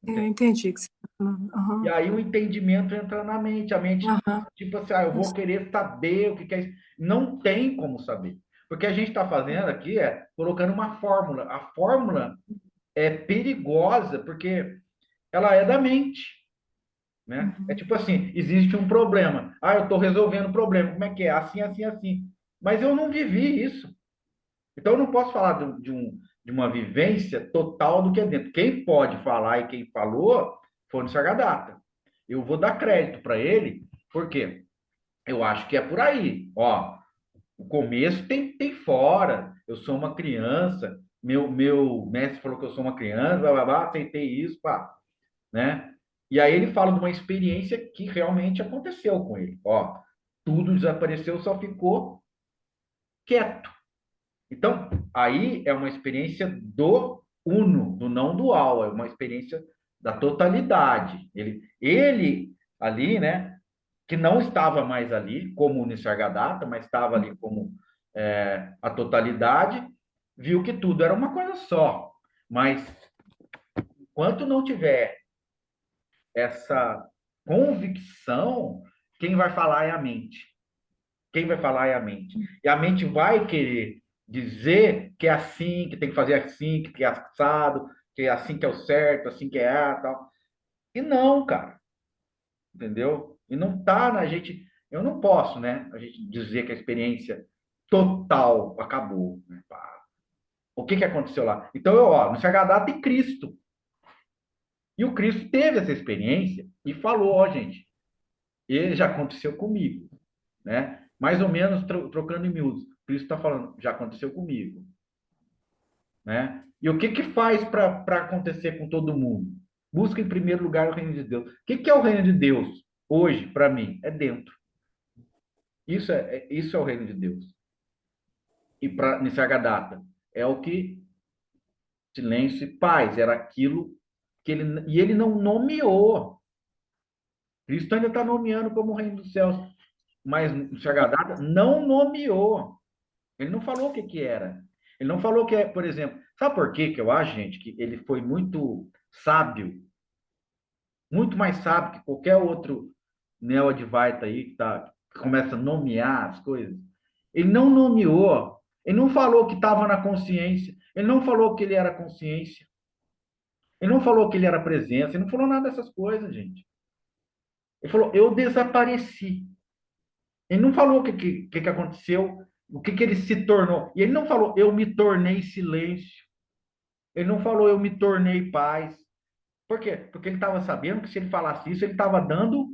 Eu Entende? entendi o que você está falando. E Aham, aí o entendimento entra na mente. A mente, aham. tipo assim, eu vou querer saber o que é isso. Não tem como saber. Porque a gente está fazendo aqui colocando uma fórmula. A fórmula é perigosa porque ela é da mente, né? É Uhum. tipo assim, existe um problema. Ah, eu estou resolvendo o problema. Como é que é? Assim, assim, assim. Mas eu não vivi isso. Então eu não posso falar de uma vivência total do que é dentro. Quem pode falar e quem falou foi o Sargadata. Eu vou dar crédito para ele, porque eu acho que é por aí. Ó, o começo tem fora. Eu sou uma criança. Meu mestre falou que eu sou uma criança, blá, blá, blá, aceitei isso, pá, né? E aí ele fala de uma experiência que realmente aconteceu com ele. Ó, tudo desapareceu, só ficou quieto. Então, aí é uma experiência do uno, do não dual, é uma experiência da totalidade. Ele ali, né, que não estava mais ali como o Nisargadatta, mas estava ali como a totalidade, viu que tudo era uma coisa só. Mas enquanto não tiver essa convicção, quem vai falar é a mente. Quem vai falar é a mente. E a mente vai querer dizer que é assim, que tem que fazer assim, que é assado, que é assim que é o certo, assim que é tal. E não, cara. Entendeu? E não tá na gente. Eu não posso, né? A gente dizer que a experiência total acabou. Né? O que que aconteceu lá? Então, no Sagrado tem Cristo. E o Cristo teve essa experiência e falou, ó, gente, ele já aconteceu comigo, né? Mais ou menos trocando em miúdos. Cristo está falando, já aconteceu comigo, né? E o que que faz para acontecer com todo mundo? Busca em primeiro lugar o reino de Deus. O que que é o reino de Deus hoje para mim? É dentro. Isso é o reino de Deus. E para Nisargadatta é o que silêncio e paz era aquilo que ele não nomeou. Cristo ainda está nomeando como o reino dos céus, mas Nisargadatta não nomeou. Ele não falou o que que era. Ele não falou que é, por exemplo, sabe por quê que eu acho, gente, que ele foi muito sábio, muito mais sábio que qualquer outro neo-advaita aí que começa a nomear as coisas. Ele não nomeou, ele não falou que estava na consciência, ele não falou que ele era consciência, ele não falou que ele era presença, ele não falou nada dessas coisas, gente. Ele falou, eu desapareci. Ele não falou o que aconteceu, o que ele se tornou. E ele não falou, eu me tornei silêncio. Ele não falou, eu me tornei paz. Por quê? Porque ele estava sabendo que se ele falasse isso, ele estava dando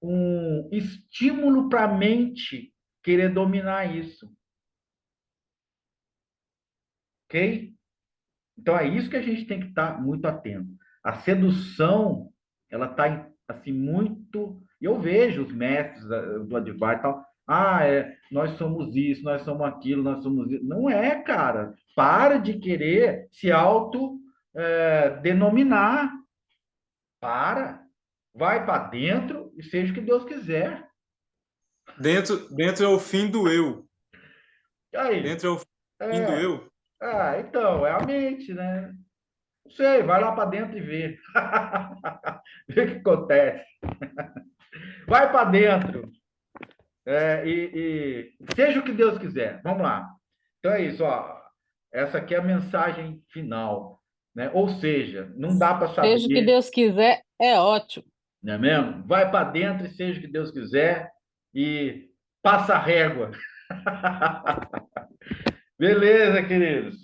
um estímulo para a mente querer dominar isso. Ok? Então é isso que a gente tem que estar muito atento. A sedução, ela está assim muito. Eu vejo os mestres do Advaita e tal. Nós somos isso, nós somos aquilo, nós somos isso. Não é, cara. Para de querer se auto denominar. Para. vai para dentro e seja o que Deus quiser. Dentro é o fim do eu. Aí, Dentro é o fim do eu. então, é a mente, né? Não sei, vai lá para dentro e vê. Vê o que acontece. Vai para dentro. E seja o que Deus quiser. Vamos lá. Então é isso, ó. Essa aqui é a mensagem final, né? Ou seja, não dá para Seja o que saber, Deus quiser, é ótimo. não é mesmo? Vai para dentro e seja o que Deus quiser e passa a régua. Beleza, queridos.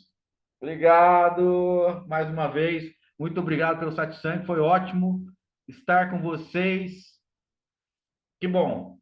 Obrigado mais uma vez. Muito obrigado pelo satisfazimento. Foi ótimo estar com vocês. Que bom.